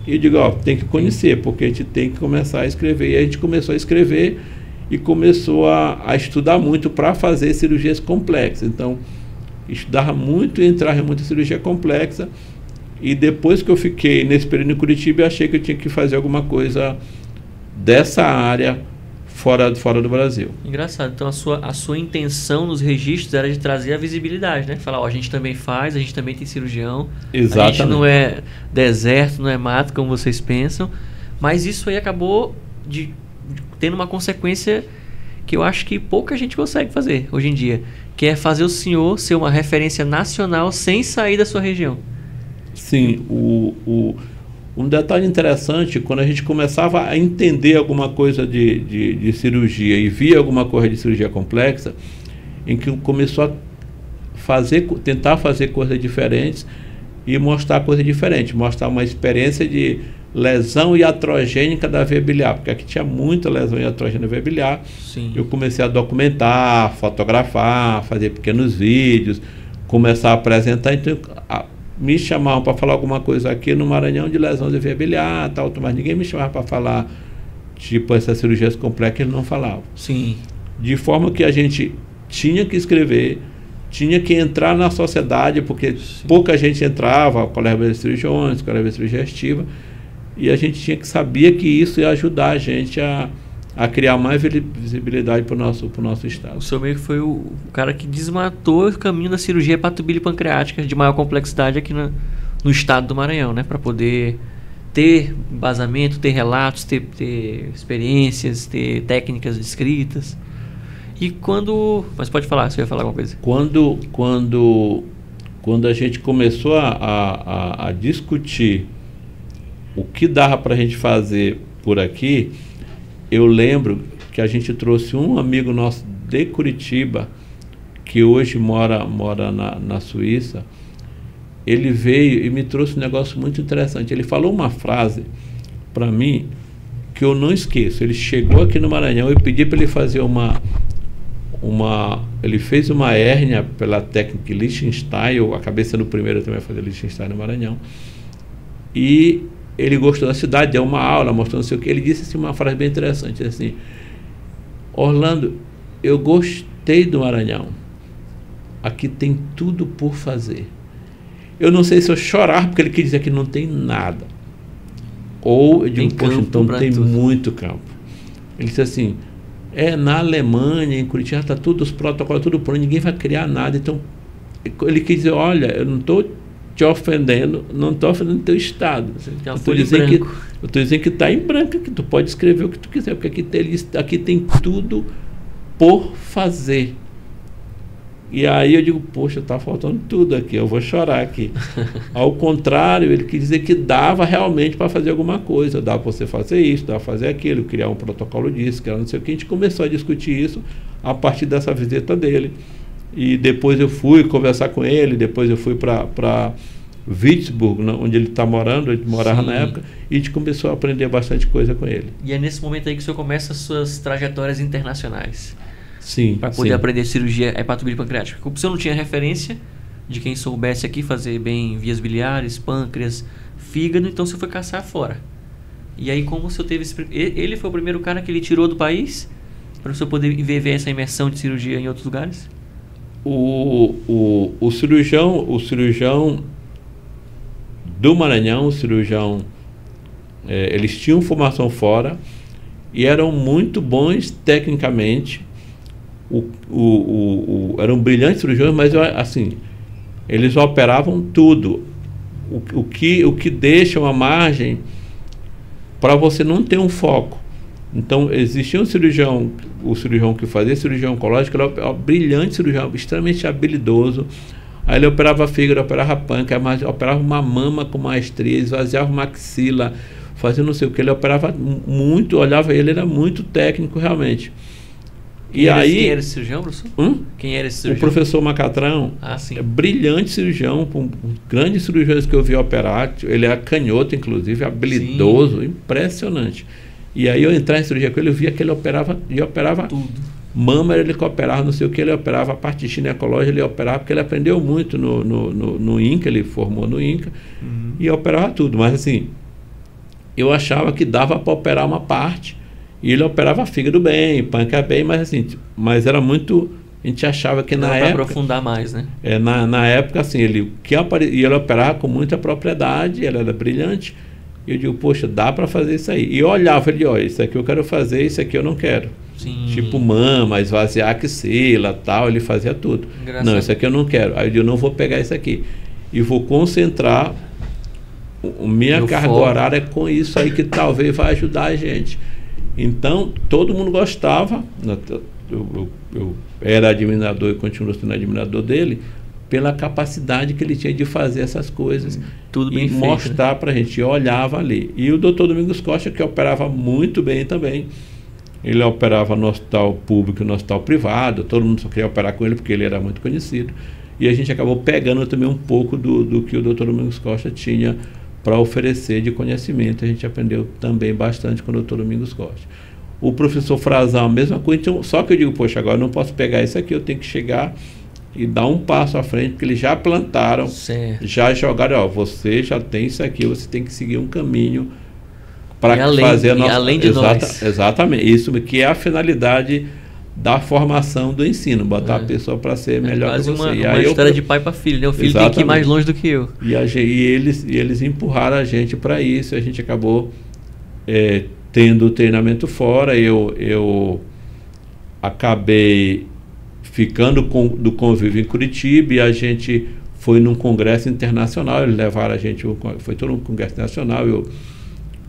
e eu digo, tem que conhecer, porque a gente tem que começar a escrever. E a gente começou a escrever e começou a estudar muito para fazer cirurgias complexas. Então, estudava muito e entrava em muita cirurgia complexa, e depois que eu fiquei nesse período em Curitiba, eu achei que eu tinha que fazer alguma coisa dessa área, fora do Brasil. Engraçado. Então a sua intenção nos registros era de trazer a visibilidade, né? Falar, a gente também faz, a gente também tem cirurgião. Exatamente. A gente não é deserto, não é mato, como vocês pensam. Mas isso aí acabou tendo uma consequência que eu acho que pouca gente consegue fazer hoje em dia, que é fazer o senhor ser uma referência nacional sem sair da sua região. Sim. Um detalhe interessante, quando a gente começava a entender alguma coisa de cirurgia e via alguma coisa de cirurgia complexa, em que começou a tentar fazer coisas diferentes e mostrar coisas diferentes, mostrar uma experiência de lesão iatrogênica da veia biliar, porque aqui tinha muita lesão iatrogênica da veia biliar. Sim. Eu comecei a documentar, fotografar, fazer pequenos vídeos, começar a apresentar, então me chamavam para falar alguma coisa aqui no Maranhão de lesão de veia biliar, tal, mas ninguém me chamava para falar, tipo, essas cirurgias complexas, eles não falavam. Sim. De forma que a gente tinha que escrever, tinha que entrar na sociedade, porque pouca gente entrava, colégio de cirurgiões, colégio de cirurgia gestiva, e a gente sabia que isso ia ajudar a gente a criar mais visibilidade para o nosso estado. O senhor meio que foi o cara que desmatou o caminho da cirurgia hepatobilipancreática de maior complexidade aqui no estado do Maranhão, né? Para poder ter embasamento, ter relatos, ter experiências, ter técnicas escritas. E mas pode falar, você ia falar alguma coisa. Quando a gente começou a discutir o que dava para a gente fazer por aqui, eu lembro que a gente trouxe um amigo nosso de Curitiba, que hoje mora na Suíça. Ele veio e me trouxe um negócio muito interessante. Ele falou uma frase para mim que eu não esqueço. Ele chegou aqui no Maranhão, eu pedi para ele fazer ele fez uma hérnia pela técnica Liechtenstein. Eu acabei sendo o primeiro também a fazer Liechtenstein no Maranhão. E ele gostou da cidade, deu uma aula, mostrou não sei o que. Ele disse assim, uma frase bem interessante, assim: Orlando, eu gostei do Maranhão. Aqui tem tudo por fazer. Eu não sei se eu chorar, porque ele quis dizer que não tem nada. Ou eu digo, poxa, então tem muito campo. Ele disse assim, na Alemanha, em Curitiba, está tudo, os protocolos, tudo pronto, ninguém vai criar nada. Então, ele quis dizer, olha, eu não estou te ofendendo, não estou ofendendo o teu estado. Eu estou dizendo que está em branco, que tu pode escrever o que tu quiser, porque aqui tem tudo por fazer. E aí eu digo, poxa, tá faltando tudo aqui, eu vou chorar aqui. Ao contrário, ele quis dizer que dava realmente para fazer alguma coisa, dava para você fazer isso, dava para fazer aquilo, criar um protocolo disso, que era não sei o que. A gente começou a discutir isso a partir dessa visita dele. E depois eu fui conversar com ele, depois eu fui para Würzburg, onde ele está morando, ele morava na época, e a gente começou a aprender bastante coisa com ele. E é nesse momento aí que o senhor começa as suas trajetórias internacionais. Sim. Para poder aprender cirurgia hepatobiliar pancreática. Porque o senhor não tinha referência de quem soubesse aqui fazer bem vias biliares, pâncreas, fígado, então você foi caçar fora. E aí como o senhor teve ele foi o primeiro cara que ele tirou do país para o senhor poder ver essa imersão de cirurgia em outros lugares? O cirurgião do Maranhão, eles tinham formação fora e eram muito bons tecnicamente. Eram brilhantes cirurgiões, mas assim, eles operavam tudo. O que deixa uma margem para você não ter um foco. Então, existia o cirurgião que fazia cirurgia oncológica, ele era um brilhante cirurgião, extremamente habilidoso. Aí ele operava fígado, operava pâncreas, mas operava uma mama com maestria, esvaziava uma axila, fazia não sei o que. Ele operava muito, olhava ele, era muito técnico realmente. Quem era esse cirurgião, professor? Quem era esse cirurgião? O professor Macatrão. Sim. É brilhante cirurgião, um grandes cirurgiões que eu vi operar. Ele era canhoto, inclusive, habilidoso, impressionante. E aí eu entrar em cirurgia com ele, eu via que ele operava tudo. Mama ele que operava, não sei o que, ele operava, a parte ginecológica ele operava, porque ele aprendeu muito no INCA, ele formou no INCA, e operava tudo. Mas assim, eu achava que dava para operar uma parte, e ele operava fígado bem, pâncreas bem, mas assim, era muito... A gente achava que na época... aprofundar mais, né? Na época, assim, ele operava com muita propriedade, ele era brilhante, e eu digo, poxa, dá para fazer isso aí. E eu olhava, ele, olha, isso aqui eu quero fazer, isso aqui eu não quero. Sim. Tipo mama, esvaziar axila, tal, ele fazia tudo. Engraçado. Não, isso aqui eu não quero. Aí eu digo, não vou pegar isso aqui. E vou concentrar minha carga horária com isso aí que talvez vai ajudar a gente. Então, todo mundo gostava. Eu era admirador e continuo sendo admirador dele pela capacidade que ele tinha de fazer essas coisas. Tudo bem e feito, mostrar para a gente. Eu olhava ali. E o doutor Domingos Costa, que operava muito bem também. Ele operava no hospital público e no hospital privado. Todo mundo só queria operar com ele porque ele era muito conhecido. E a gente acabou pegando também um pouco do que o doutor Domingos Costa tinha para oferecer de conhecimento. A gente aprendeu também bastante com o doutor Domingos Costa. O professor Frazão, a mesma coisa. Então, só que eu digo, poxa, agora eu não posso pegar isso aqui, eu tenho que chegar e dar um passo à frente, porque eles já plantaram, já jogaram, ó, você já tem isso aqui, você tem que seguir um caminho para fazer a nossa... além de nós. Exatamente, isso que é a finalidade da formação do ensino, botar a pessoa para ser melhor que você. Quase uma história de pai para filho, né? O filho tem que ir mais longe do que eu. E eles empurraram a gente para isso, a gente acabou tendo o treinamento fora, eu acabei ficando do convívio em Curitiba e a gente foi num congresso internacional, eles levaram a gente, foi todo um congresso internacional, eu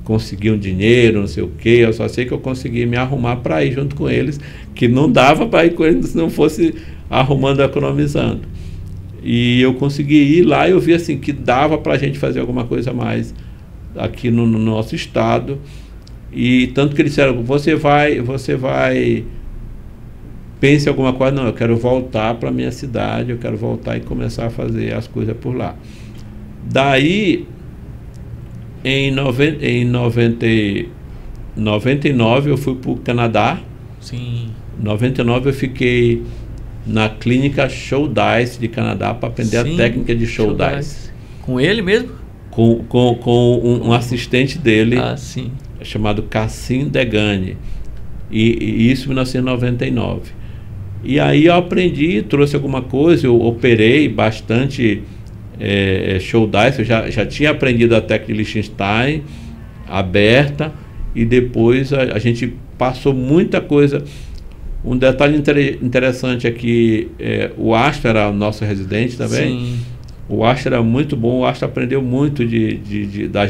consegui um dinheiro, não sei o quê, eu só sei que eu consegui me arrumar para ir junto com eles, que não dava para ir com eles se não fosse arrumando, economizando. E eu consegui ir lá e eu vi assim que dava para a gente fazer alguma coisa a mais aqui no nosso estado. E tanto que eles disseram, você vai pense em alguma coisa, não, eu quero voltar para a minha cidade, eu quero voltar e começar a fazer as coisas por lá. Daí, em 99 eu fui para o Canadá. Sim. Em 99 eu fiquei na clínica Shouldice de Canadá para aprender a técnica de Shouldice. Com ele mesmo? Com um assistente dele, sim. chamado Cassim Degani. E isso em 1999. E aí eu aprendi, trouxe alguma coisa, eu operei bastante Shouldice, eu já tinha aprendido a técnica de Liechtenstein aberta, e depois a gente passou muita coisa. Um detalhe interessante é que o Astro era o nosso residente também. Sim. O Astro era muito bom, o Astro aprendeu muito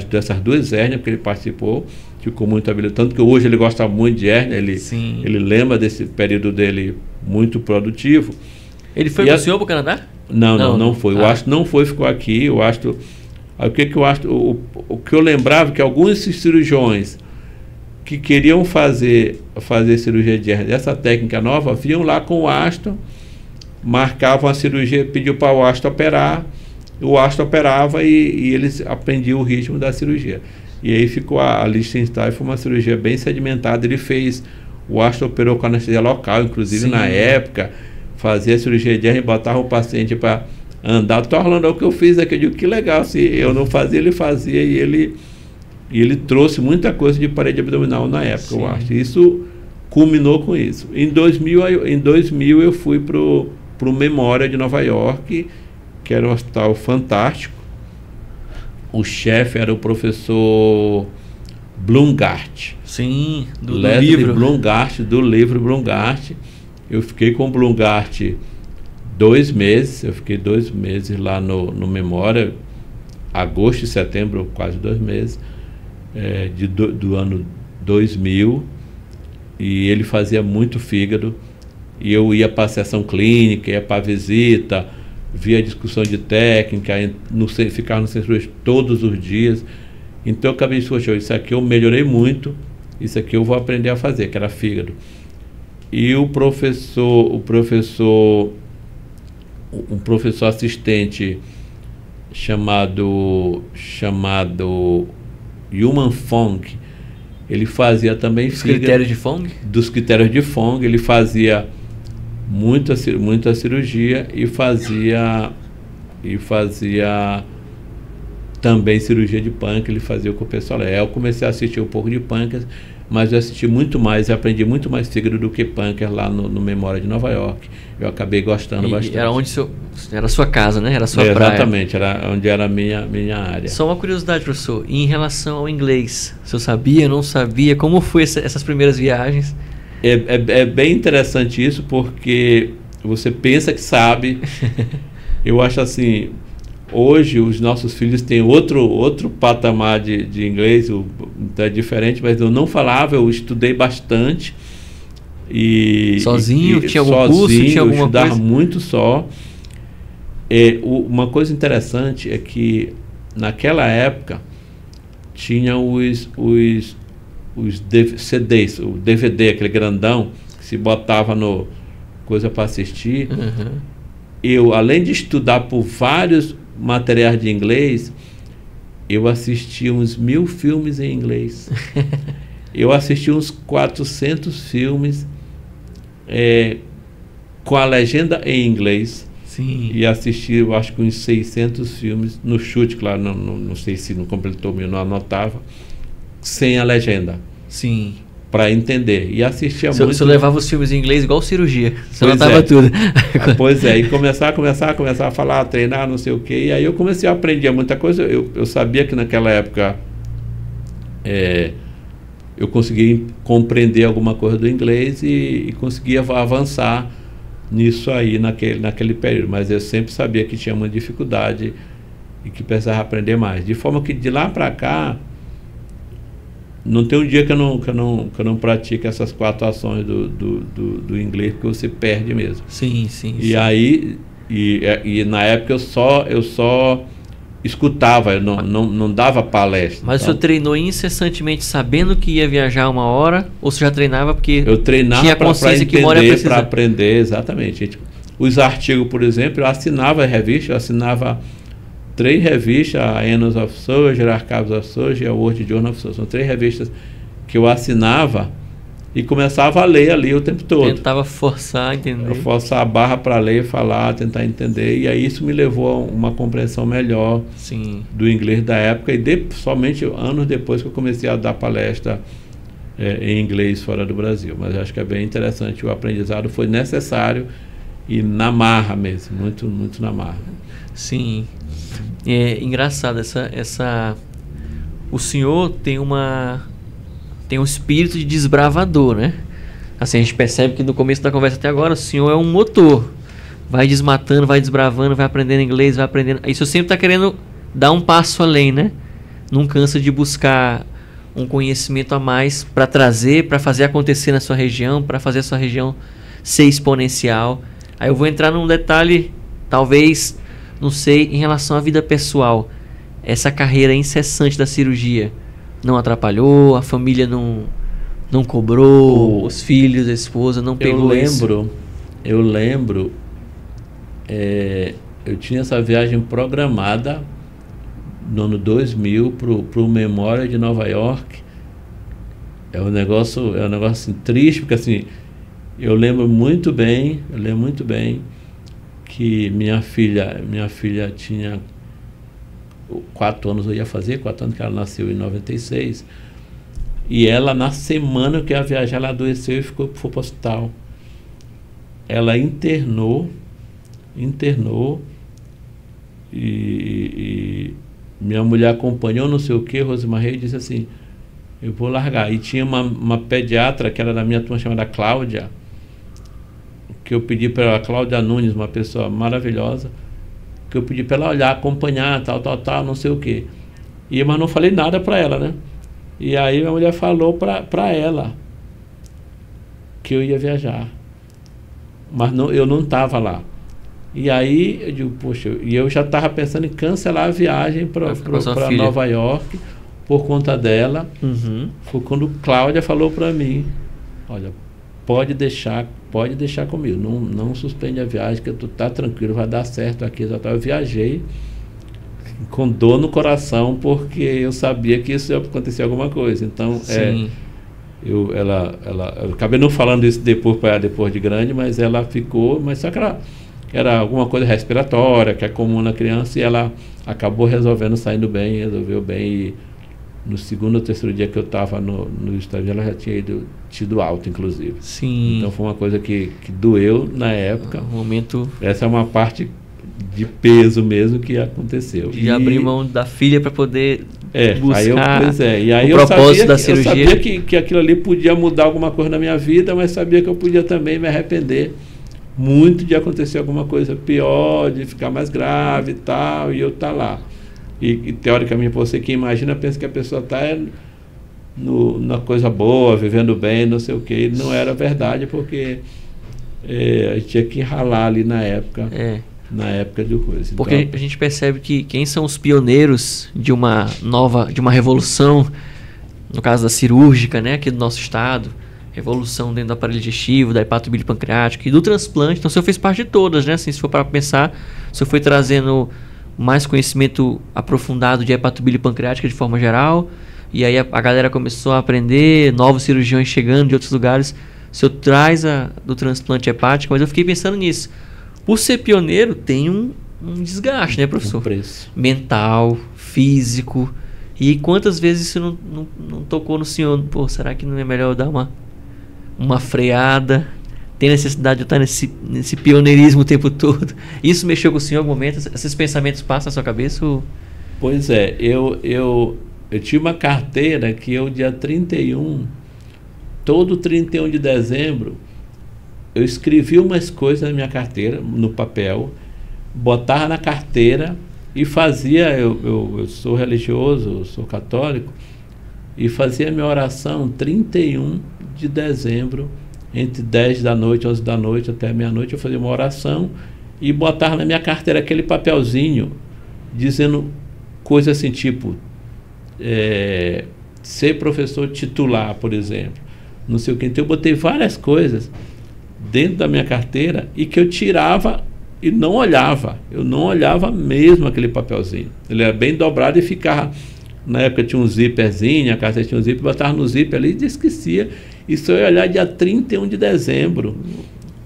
dessas duas hérnias, porque ele participou, ficou muito habilidoso, tanto que hoje ele gosta muito de hérnia, ele lembra desse período dele muito produtivo. Ele foi com o senhor para o Canadá? Não foi. O Aston não foi, ficou aqui. O Aston, o que eu acho, o que eu lembrava que alguns cirurgiões que queriam fazer cirurgia de hernia dessa técnica nova, vinham lá com o Aston, marcavam a cirurgia, pediu para o Aston operar, o Aston operava e eles aprendiam o ritmo da cirurgia. E aí ficou a Liechtenstein, foi uma cirurgia bem sedimentada. Ele fez, o Aston operou com anestesia local, inclusive. Sim. Na época, fazia a cirurgia de hernia e botava o paciente para andar. Tô falando o que eu fiz aqui, eu digo que legal, se eu não fazia, ele fazia, e ele trouxe muita coisa de parede abdominal na época. Sim. Eu acho. Isso culminou com isso. Em 2000 eu fui pro Memorial de Nova York, que era um hospital fantástico. O chefe era o professor Blumgart. Sim, do livro Blumgart, do livro Blumgart. Eu fiquei com o Blumgart 2 meses. Eu fiquei 2 meses lá no Memorial, agosto e setembro, quase 2 meses, do ano 2000. E ele fazia muito fígado. E eu ia para a sessão clínica, ia para a visita, via discussão de técnica, ficava no centro todos os dias. Então eu acabei de dizer, isso aqui eu melhorei muito, isso aqui eu vou aprender a fazer, que era fígado. E um professor assistente chamado Human Fong, ele fazia também fígado. Critérios de Fong? Dos critérios de Fong, ele fazia muita cirurgia e fazia também cirurgia de pâncreas. Ele fazia com o pessoal. Eu comecei a assistir um pouco de pâncreas, mas eu assisti muito mais, eu aprendi muito mais fígado do que pâncreas lá no Memorial de Nova York. Eu acabei gostando bastante. Era era a sua casa, né? Era a sua praia. Exatamente, era onde era a minha área. Só uma curiosidade, professor, em relação ao inglês, o senhor sabia, não sabia? Como foi essas primeiras viagens? É bem interessante isso, porque você pensa que sabe. Eu acho assim, hoje os nossos filhos têm outro patamar de inglês, é diferente, mas eu não falava, eu estudei bastante. Sozinho? Tinha algum curso? Tinha alguma coisa? Eu estudava muito só. Uma coisa interessante é que naquela época tinha os CDs, o DVD, aquele grandão, que se botava no coisa para assistir. Uhum. Eu, além de estudar por vários materiais de inglês, eu assisti uns 1000 filmes em inglês. Eu assisti uns 400 filmes com a legenda em inglês. Sim. E assisti, eu acho que uns 600 filmes, no chute, claro, não sei se não completou, eu não anotava, sem a legenda. Sim. Para entender. E assistia muito. Você levava os filmes em inglês igual cirurgia. Você anotava tudo. Pois é. E começar a falar, a treinar, não sei o quê. E aí eu comecei a aprender muita coisa. Eu sabia que naquela época eu conseguia compreender alguma coisa do inglês e conseguia avançar nisso aí naquele período. Mas eu sempre sabia que tinha uma dificuldade e que precisava aprender mais. De forma que de lá para cá, não tem um dia que eu não pratique essas 4 ações do inglês, porque você perde mesmo. Sim. E aí, na época eu só escutava, eu não dava palestra. Mas então, o senhor treinou incessantemente sabendo que ia viajar uma hora, ou você já treinava porque eu treinava tinha consciência que uma hora ia precisar? Para aprender, exatamente. Os artigos, por exemplo, eu assinava a revista, 3 revistas, a Annals of Surgery, a Archives of Surgery e a World Journal of Surgery. São 3 revistas que eu assinava e começava a ler ali o tempo todo. Tentava forçar a entender. Forçar a barra para ler, falar, tentar entender. E aí isso me levou a uma compreensão melhor do inglês da época. E somente anos depois que eu comecei a dar palestra em inglês fora do Brasil. Mas eu acho que é bem interessante. O aprendizado foi necessário e na marra mesmo. Muito, muito na marra. Sim. É engraçado o senhor tem um espírito de desbravador, né? Assim, a gente percebe que no começo da conversa até agora o senhor é um motor, vai desmatando, vai desbravando, vai aprendendo inglês, vai aprendendo, isso sempre está querendo dar um passo além, né? Não cansa de buscar um conhecimento a mais para trazer, para fazer acontecer na sua região, para fazer a sua região ser exponencial. Aí eu vou entrar num detalhe, talvez, não sei, em relação à vida pessoal. Essa carreira incessante da cirurgia não atrapalhou? A família não cobrou? Os filhos, a esposa não pegou isso? Eu lembro, eu tinha essa viagem programada no ano 2000 para o Memorial de Nova York. É um negócio assim, triste, porque assim, eu lembro muito bem que minha filha tinha 4 anos, eu ia fazer 4 anos, que ela nasceu em 96, e ela, na semana que eu ia viajar, ela adoeceu e foi para o hospital. Ela internou e minha mulher acompanhou, não sei o que, Rosemarie, e disse assim, eu vou largar. E tinha uma pediatra que era da minha turma, chamada Cláudia, que eu pedi para ela, Cláudia Nunes, uma pessoa maravilhosa, que eu pedi para ela olhar, acompanhar, tal, não sei o que. Mas não falei nada para ela, né? E aí minha mulher falou para ela que eu ia viajar. Mas eu não estava lá. E aí eu digo, poxa, e eu já estava pensando em cancelar a viagem para Nova York por conta dela. Foi quando Cláudia falou para mim, olha, pode deixar comigo, não suspende a viagem, que tu tá tranquilo, vai dar certo aqui. Eu viajei com dor no coração, porque eu sabia que isso ia acontecer alguma coisa. Então, eu acabei não falando isso depois para ela, depois de grande, mas ela ficou, mas só que ela era alguma coisa respiratória, que é comum na criança, e ela acabou resolveu bem, e no segundo ou terceiro dia que eu estava no estádio, ela já tinha tido alta, inclusive. Sim. Então foi uma coisa que doeu na época. Um momento... Essa é uma parte de peso mesmo que aconteceu. De abrir mão da filha para poder buscar o propósito da cirurgia. Eu sabia que aquilo ali podia mudar alguma coisa na minha vida, mas sabia que eu podia também me arrepender muito de acontecer alguma coisa pior, de ficar mais grave e tal, e eu estar lá. E teoricamente, você que imagina, pensa que a pessoa está na coisa boa, vivendo bem, não sei o que. E não era verdade, porque a gente tinha que ralar ali na época. Na época de coisa. Porque então, a gente percebe que quem são os pioneiros de uma revolução, no caso da cirúrgica, né, aqui do nosso estado, revolução dentro do aparelho digestivo, da hepatobilipancreática e do transplante. Então o senhor fez parte de todas, né? Assim, se for para pensar, o senhor foi trazendo mais conhecimento aprofundado de hepatobilipancreática de forma geral, e aí a galera começou a aprender, novos cirurgiões chegando de outros lugares. O senhor traz do transplante hepático, mas eu fiquei pensando nisso. Por ser pioneiro, tem um desgaste, né, professor? Um preço. Mental, físico. E quantas vezes isso não tocou no senhor? Pô, será que não é melhor eu dar uma freada? Tem necessidade de eu estar nesse pioneirismo o tempo todo? Isso mexeu com o senhor em algum momento? Esses pensamentos passam na sua cabeça? Ou... Pois é, eu tinha uma carteira que dia 31, todo 31 de dezembro, eu escrevi umas coisas na minha carteira, no papel, botava na carteira e fazia, eu sou religioso, eu sou católico, e fazia minha oração 31 de dezembro, entre 10 da noite, 11 da noite, até meia-noite, eu fazia uma oração e botava na minha carteira aquele papelzinho, dizendo coisas assim, tipo, ser professor titular, por exemplo, não sei o que. Então eu botei várias coisas dentro da minha carteira e que eu tirava e não olhava. Eu não olhava mesmo aquele papelzinho. Ele era bem dobrado e ficava... Na época tinha um zíperzinho, a carteira tinha um zíper, botava no zíper ali e esquecia. E só ia olhar dia 31 de dezembro.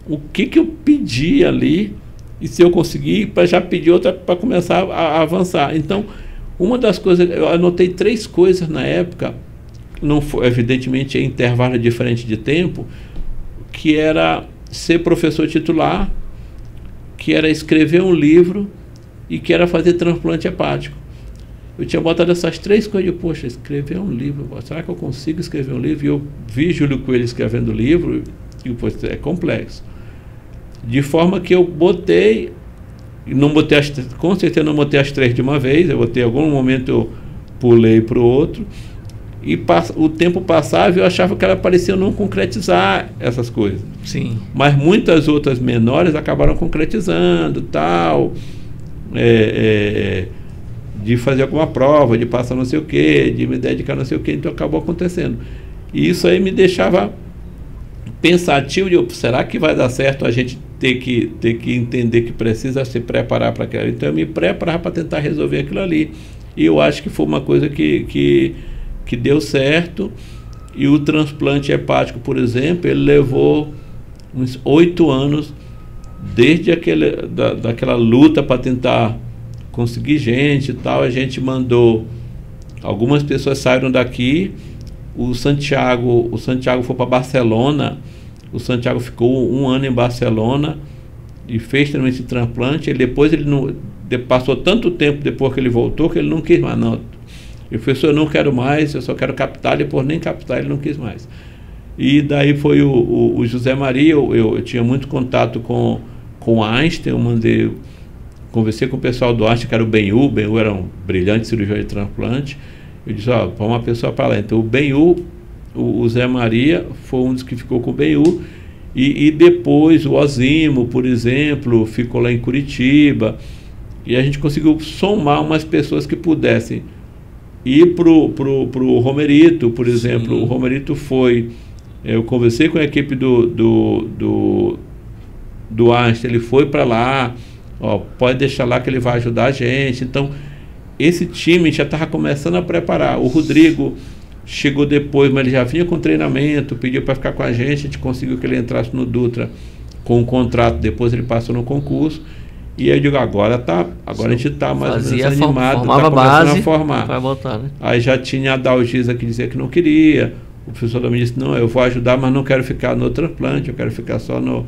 O que eu pedi ali, e se eu conseguir, para já pedir outra para começar a avançar. Então, uma das coisas... Eu anotei 3 coisas na época, não foi, evidentemente, em intervalo diferente de tempo, que era ser professor titular, que era escrever um livro e que era fazer transplante hepático. Eu tinha botado essas 3 coisas de, poxa, escrever um livro, será que eu consigo escrever um livro? E eu vi Júlio Coelho escrevendo o livro e, poxa, é complexo. De forma que eu botei, com certeza não botei as 3 de uma vez, eu botei, em algum momento eu pulei para o outro, E o tempo passava e eu achava que ela parecia não concretizar essas coisas. Sim. Mas muitas outras menores acabaram concretizando, tal, de fazer alguma prova, de passar não sei o quê, de me dedicar não sei o quê, então acabou acontecendo. E isso aí me deixava pensativo de, será que vai dar certo a gente ter que entender que precisa se preparar para aquilo? Então eu me preparava para tentar resolver aquilo ali. E eu acho que foi uma coisa que deu certo. E o transplante hepático, por exemplo, ele levou uns 8 anos, desde daquela luta para tentar conseguir gente e tal. A gente mandou, algumas pessoas saíram daqui, o Santiago foi para Barcelona, o Santiago ficou 1 ano em Barcelona e fez também esse transplante. Depois ele não, passou tanto tempo depois que ele voltou que ele não quis mais, não. Ele falou, eu não quero mais, eu só quero captar. Depois nem captar ele não quis mais. E daí foi o José Maria. Eu tinha muito contato com Einstein. Conversei com o pessoal do Einstein, que era o Benhu. O Benhu era um brilhante cirurgião de transplante. Eu disse, para uma pessoa para lá. Então o Benhu, o Zé Maria foi um dos que ficou com o Benhu. E depois o Osimo, por exemplo, ficou lá em Curitiba. E a gente conseguiu somar umas pessoas que pudessem ir pro Romerito, por exemplo. Sim. O Romerito foi... Eu conversei com a equipe do Einstein, ele foi para lá, pode deixar lá que ele vai ajudar a gente. Então, esse time já estava começando a preparar. O Rodrigo chegou depois, mas ele já vinha com treinamento, pediu para ficar com a gente conseguiu que ele entrasse no Dutra com um contrato, depois ele passou no concurso. E aí eu digo, agora a gente está mais ou menos animado, está começando a formar. Vai voltar, né? Aí já tinha a Dalgisa que dizia que não queria, o professor da disse, não, eu vou ajudar, mas não quero ficar no transplante, eu quero ficar só no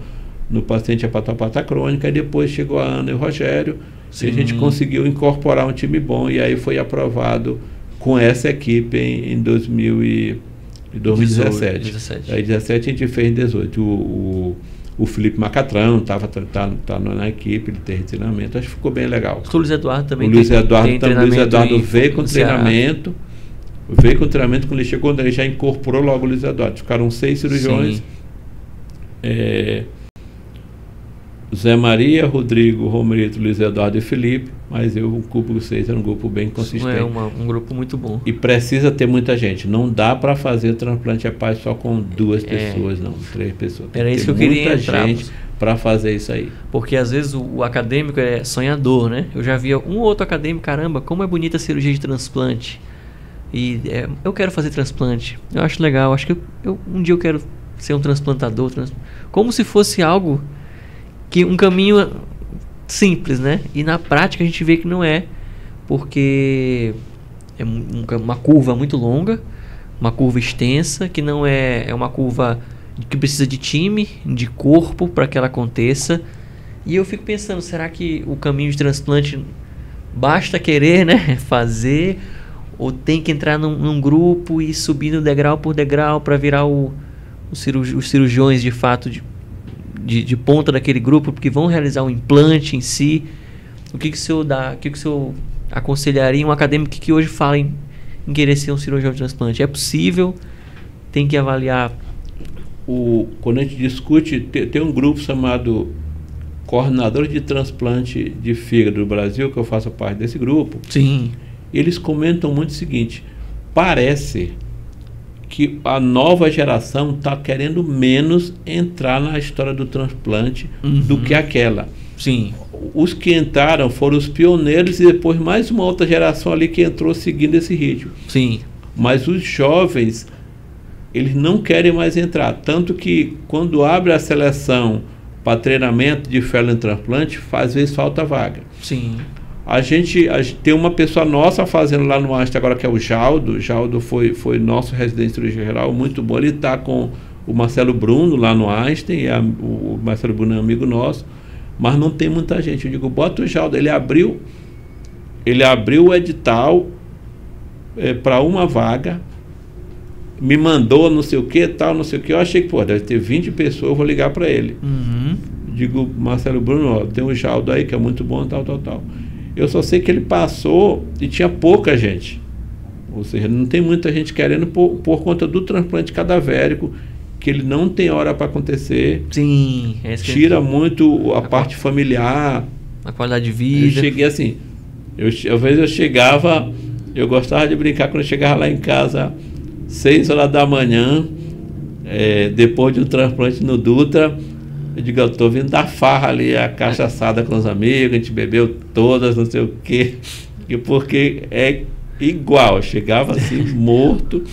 paciente hepatopata crônica. E depois chegou a Ana e o Rogério, e a gente conseguiu incorporar um time bom, e aí foi aprovado com essa equipe em 2017. 17. Aí 17 a gente fez em 18. O Felipe Macatrão tá na equipe, ele tem treinamento, acho que ficou bem legal. O Luiz Eduardo também tem treinamento. O Luiz Eduardo veio com treinamento, quando ele chegou, ele já incorporou logo o Luiz Eduardo. Ficaram 6 cirurgiões. Zé Maria, Rodrigo, Romerito, Luiz Eduardo e Felipe, mas o grupo de 6 era um grupo bem consistente. Um grupo muito bom. E precisa ter muita gente. Não dá para fazer transplante hepático só com 2 pessoas, não. 3 pessoas. Era isso que eu queria entrar. Muita gente para fazer isso aí. Porque às vezes o acadêmico é sonhador, né? Eu já via um ou outro acadêmico, caramba, como é bonita a cirurgia de transplante. E eu quero fazer transplante. Eu acho legal. Acho que um dia eu quero ser um transplantador. Como se fosse algo... um caminho simples, né? E na prática a gente vê que não é, porque é uma curva muito longa, uma curva extensa, que não é uma curva que precisa de time, de corpo para que ela aconteça. E eu fico pensando, será que o caminho de transplante basta querer, né, fazer, ou tem que entrar num grupo e ir subindo degrau por degrau para virar os cirurgiões de fato de ponta daquele grupo, porque vão realizar o implante em si? O que o senhor aconselharia um acadêmico que hoje fala em querer ser um cirurgião de transplante? É possível? Tem que avaliar? Quando a gente discute, tem um grupo chamado Coordenadores de Transplante de Fígado do Brasil, que eu faço parte desse grupo. Sim. Eles comentam muito o seguinte: parece que a nova geração está querendo menos entrar na história do transplante do que aquela. Sim. Os que entraram foram os pioneiros e depois mais uma outra geração ali que entrou seguindo esse ritmo. Sim. Mas os jovens, eles não querem mais entrar. Tanto que quando abre a seleção para treinamento de fellow em transplante, às vezes falta vaga. Sim. A gente tem uma pessoa nossa fazendo lá no Einstein agora, que é o Jaldo. O Jaldo foi nosso residente de cirurgia geral, muito bom. Ele está com o Marcelo Bruno lá no Einstein, o Marcelo Bruno é amigo nosso, mas não tem muita gente. Eu digo, bota o Jaldo. Ele abriu o edital para uma vaga, me mandou não sei o que, tal, não sei o que. Eu achei que, deve ter 20 pessoas, eu vou ligar para ele. Digo, Marcelo Bruno, tem o Jaldo aí que é muito bom, tal. Eu só sei que ele passou e tinha pouca gente. Ou seja, não tem muita gente querendo por conta do transplante cadavérico, que ele não tem hora para acontecer. Sim. Tira muito a parte familiar. A qualidade de vida. Eu cheguei assim, às vezes eu chegava, eu gostava de brincar quando eu chegava lá em casa, 6 horas da manhã, depois de um transplante no Dutra, eu digo, eu estou vindo da farra ali, a cachaçada com os amigos, a gente bebeu todas, não sei o quê, porque é igual, eu chegava assim, morto,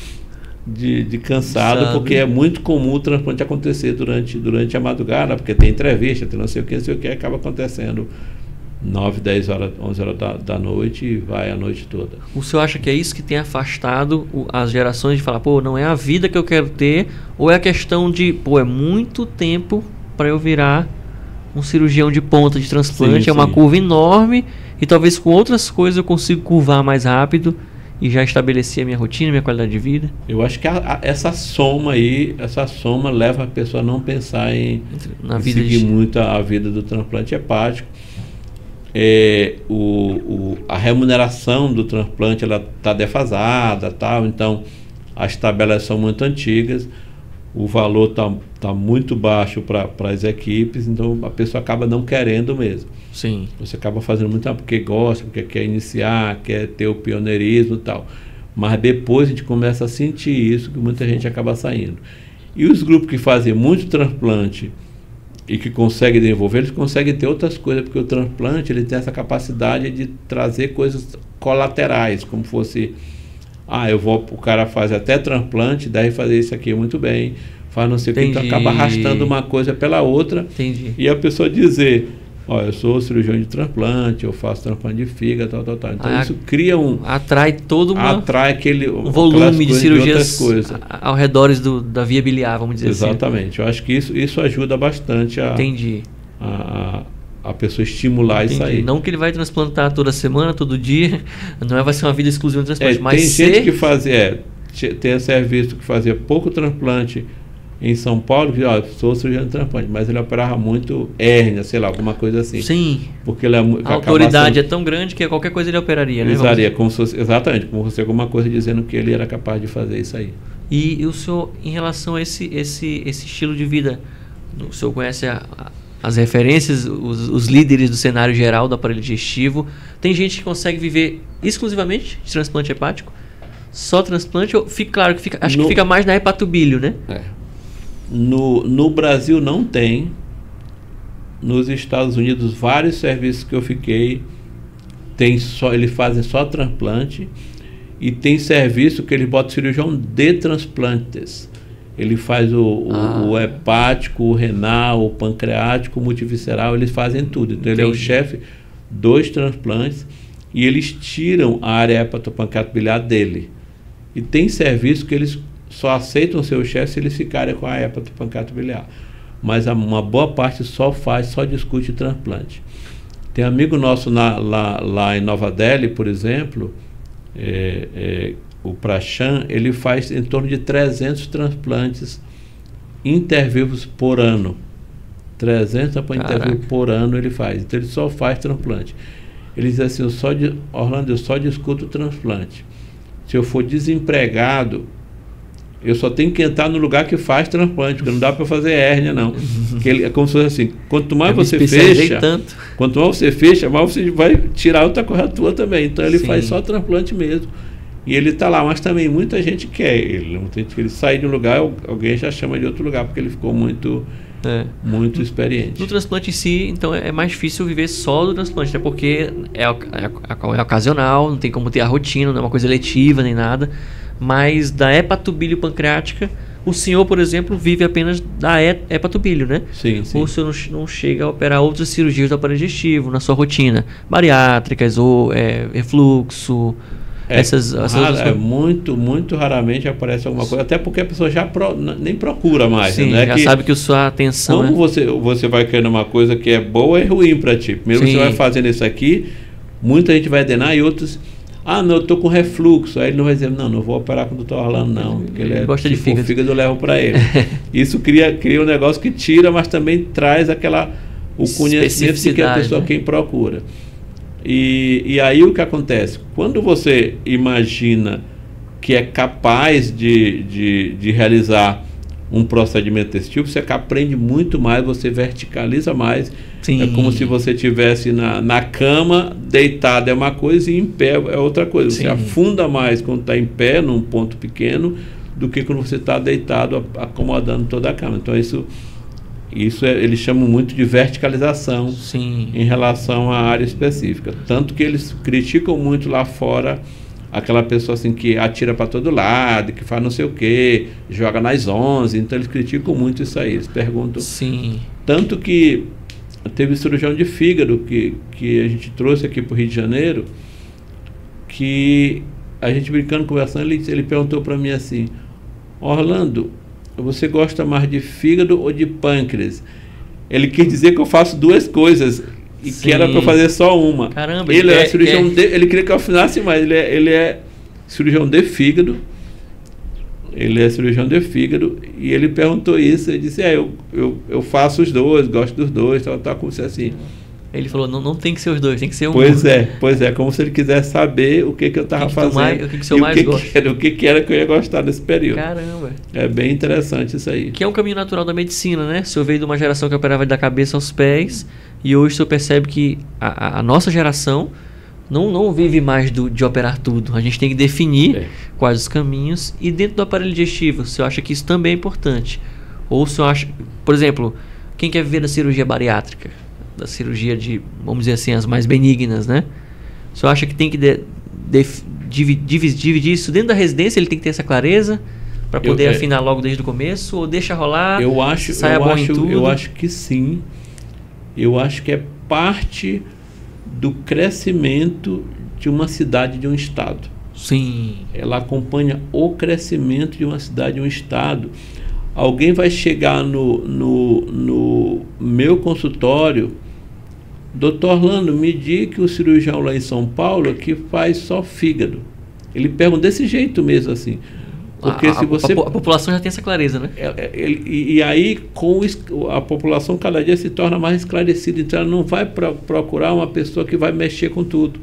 de cansado, porque é muito comum o transplante acontecer durante a madrugada, porque tem entrevista, tem não sei o que, acaba acontecendo 9, 10 horas, 11 horas da noite e vai a noite toda. O senhor acha que é isso que tem afastado as gerações de falar, não é a vida que eu quero ter, ou é a questão de, é muito tempo para eu virar um cirurgião de ponta de transplante, é uma curva enorme, e talvez com outras coisas eu consiga curvar mais rápido e já estabelecer a minha rotina, minha qualidade de vida? Eu acho que essa soma leva a pessoa a não pensar em seguir muito a vida do transplante hepático. A remuneração do transplante está defasada, tal, então as tabelas são muito antigas, o valor tá muito baixo para as equipes, então a pessoa acaba não querendo mesmo. Sim. Você acaba fazendo muito porque gosta, porque quer iniciar, quer ter o pioneirismo e tal. Mas depois a gente começa a sentir isso, que muita gente acaba saindo. E os grupos que fazem muito transplante e que conseguem desenvolver, eles conseguem ter outras coisas, porque o transplante ele tem essa capacidade de trazer coisas colaterais, como fosse, o cara faz até transplante, deve fazer isso aqui muito bem, faz não sei o que, então acaba arrastando uma coisa pela outra. Entendi. E a pessoa dizer, eu sou cirurgião de transplante, eu faço transplante de fígado, tal. Então isso cria atrai aquele volume de cirurgias ao redor da via biliar, vamos dizer assim. Exatamente. Eu acho que isso ajuda bastante a pessoa estimular isso aí. Não que ele vai transplantar toda semana, todo dia, vai ser uma vida exclusiva de transplante. Mas tem gente que fazia, tem serviço que fazia pouco transplante em São Paulo, que sou cirurgião de transplante, mas ele operava muito hérnia, sei lá, alguma coisa assim. Sim. Porque ele a autoridade é tão grande que qualquer coisa ele operaria, né? Exatamente, como se alguma coisa dizendo que ele era capaz de fazer isso aí. E o senhor, em relação a esse estilo de vida, o senhor conhece as referências, os líderes do cenário geral do aparelho digestivo? Tem gente que consegue viver exclusivamente de transplante hepático? Só transplante? Claro que fica mais na hepatobílio, né? No Brasil não tem. Nos Estados Unidos, vários serviços que eu fiquei, eles fazem só transplante, e tem serviço que eles botam cirurgião de transplantes. Ele faz o hepático, o renal, o pancreático, o multivisceral, eles fazem tudo. Então ele é o chefe dos transplantes e eles tiram a área hepatopancreato-biliar dele. E tem serviço que eles só aceitam ser o chefe se eles ficarem com a hepatopancreato-biliar. Mas uma boa parte só discute transplante. Tem amigo nosso lá em Nova Delhi, por exemplo, o Prashan, ele faz em torno de 300 transplantes intervivos por ano. 300 intervivos por ano ele faz. Então ele só faz transplante. Ele diz assim, Orlando, eu só discuto transplante. Se eu for desempregado, eu só tenho que entrar no lugar que faz transplante, porque não dá para fazer hérnia, não. É como se fosse assim, quanto mais você fecha, mais você vai tirar outra coisa tua também. Então ele faz só transplante mesmo. E ele está lá, mas também muita gente quer ele. Muita gente que ele sai de um lugar, alguém já chama de outro lugar, porque ele ficou muito experiente. No transplante em si, então é mais difícil viver só do transplante, até porque é ocasional, não tem como ter a rotina, não é uma coisa letiva nem nada. Mas da hepatobílio pancreática, o senhor, por exemplo, vive apenas da hepatobílio, né? Sim. Ou o senhor não chega a operar outras cirurgias do aparelho digestivo na sua rotina, bariátricas ou refluxo, essas muito raramente aparece alguma coisa, até porque a pessoa já nem procura mais. Sim, né? Já sabe que a sua atenção... Como você vai querendo uma coisa que é boa e ruim para ti. Primeiro você vai fazendo isso aqui, muita gente vai adenar e outros... não, eu estou com refluxo. Aí ele não vai dizer, não vou operar com o Dr. Orlando, não. Porque ele gosta de fígado. O fígado eu levo para ele. Isso cria um negócio que tira, mas também traz o conhecimento de que a pessoa quem procura. E aí o que acontece? Quando você imagina que é capaz de realizar um procedimento desse tipo, você aprende muito mais, você verticaliza mais. Sim. É como se você estivesse na cama, deitado é uma coisa e em pé é outra coisa. Sim. Você afunda mais quando está em pé, num ponto pequeno, do que quando você está deitado, acomodando toda a cama. Então isso eles chamam muito de verticalização. Sim. Em relação à área específica. Tanto que eles criticam muito lá fora aquela pessoa assim que atira para todo lado, que faz não sei o que, joga nas 11, então eles criticam muito isso aí, eles perguntam. Sim. Tanto que teve cirurgião de fígado que a gente trouxe aqui para o Rio de Janeiro, que a gente brincando, conversando, ele perguntou para mim assim: Orlando, você gosta mais de fígado ou de pâncreas? Ele quis dizer que eu faço duas coisas, e sim, que era para eu fazer só uma. Caramba, ele é cirurgião ele queria que eu afinasse mais. Ele é cirurgião de fígado. Ele é cirurgião de fígado. E ele perguntou isso. Ele disse: eu faço os dois, gosto dos dois. Tal, como se assim. Ele falou: não tem que ser os dois, tem que ser um. Pois é, como se ele quisesse saber o que eu estava fazendo. O que era que eu ia gostar nesse período. Caramba. É bem interessante isso aí. Que é um caminho natural da medicina, né? O senhor veio de uma geração que operava da cabeça aos pés. E hoje o senhor percebe que a nossa geração não vive mais de operar tudo. A gente tem que definir quais os caminhos. E dentro do aparelho digestivo, o senhor acha que isso também é importante? Ou o senhor acha, por exemplo, quem quer viver da cirurgia bariátrica, da cirurgia vamos dizer assim, as mais benignas, né? O senhor acha que tem que dividir isso dentro da residência? Ele tem que ter essa clareza para poder afinar logo desde o começo? Ou deixa rolar? Eu acho que sim. Eu acho que é parte do crescimento de uma cidade, de um estado. Sim. Ela acompanha o crescimento de uma cidade, de um estado. Alguém vai chegar no meu consultório: doutor Orlando, me diga que o cirurgião lá em São Paulo que faz só fígado. Ele pergunta desse jeito mesmo assim. Porque se você... a população já tem essa clareza, né? E aí, a população cada dia se torna mais esclarecida. Então, ela não vai procurar uma pessoa que vai mexer com tudo.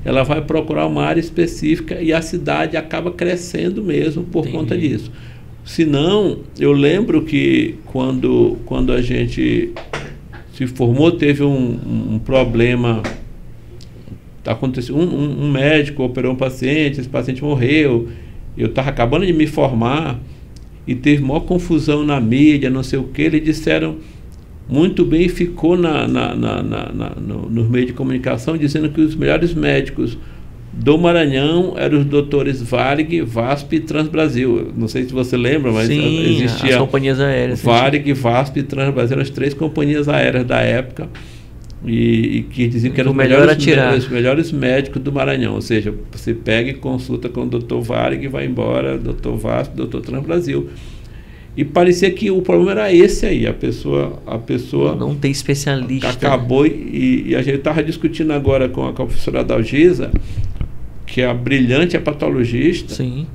Ela vai procurar uma área específica e a cidade acaba crescendo mesmo por conta disso. Senão, eu lembro que quando a gente se formou, teve um problema. Aconteceu, um médico operou um paciente, esse paciente morreu. Eu estava acabando de me formar e teve maior confusão na mídia, não sei o que. Eles disseram muito bem e ficou nos meios de comunicação dizendo que os melhores médicos do Maranhão eram os doutores Varig, VASP e Transbrasil. Não sei se você lembra, mas existia as companhias aéreas. Varig, VASP e Transbrasil, eram as 3 companhias aéreas da época. E que diziam que eram os melhores médicos do Maranhão. Ou seja, você pega e consulta com o Dr. Varig e vai embora, Dr. VASP, Dr. Transbrasil. E parecia que o problema era esse aí, a pessoa não tem especialista. Acabou, e a gente estava discutindo agora com a professora Dalgisa, que é a brilhante hepatologista. Sim.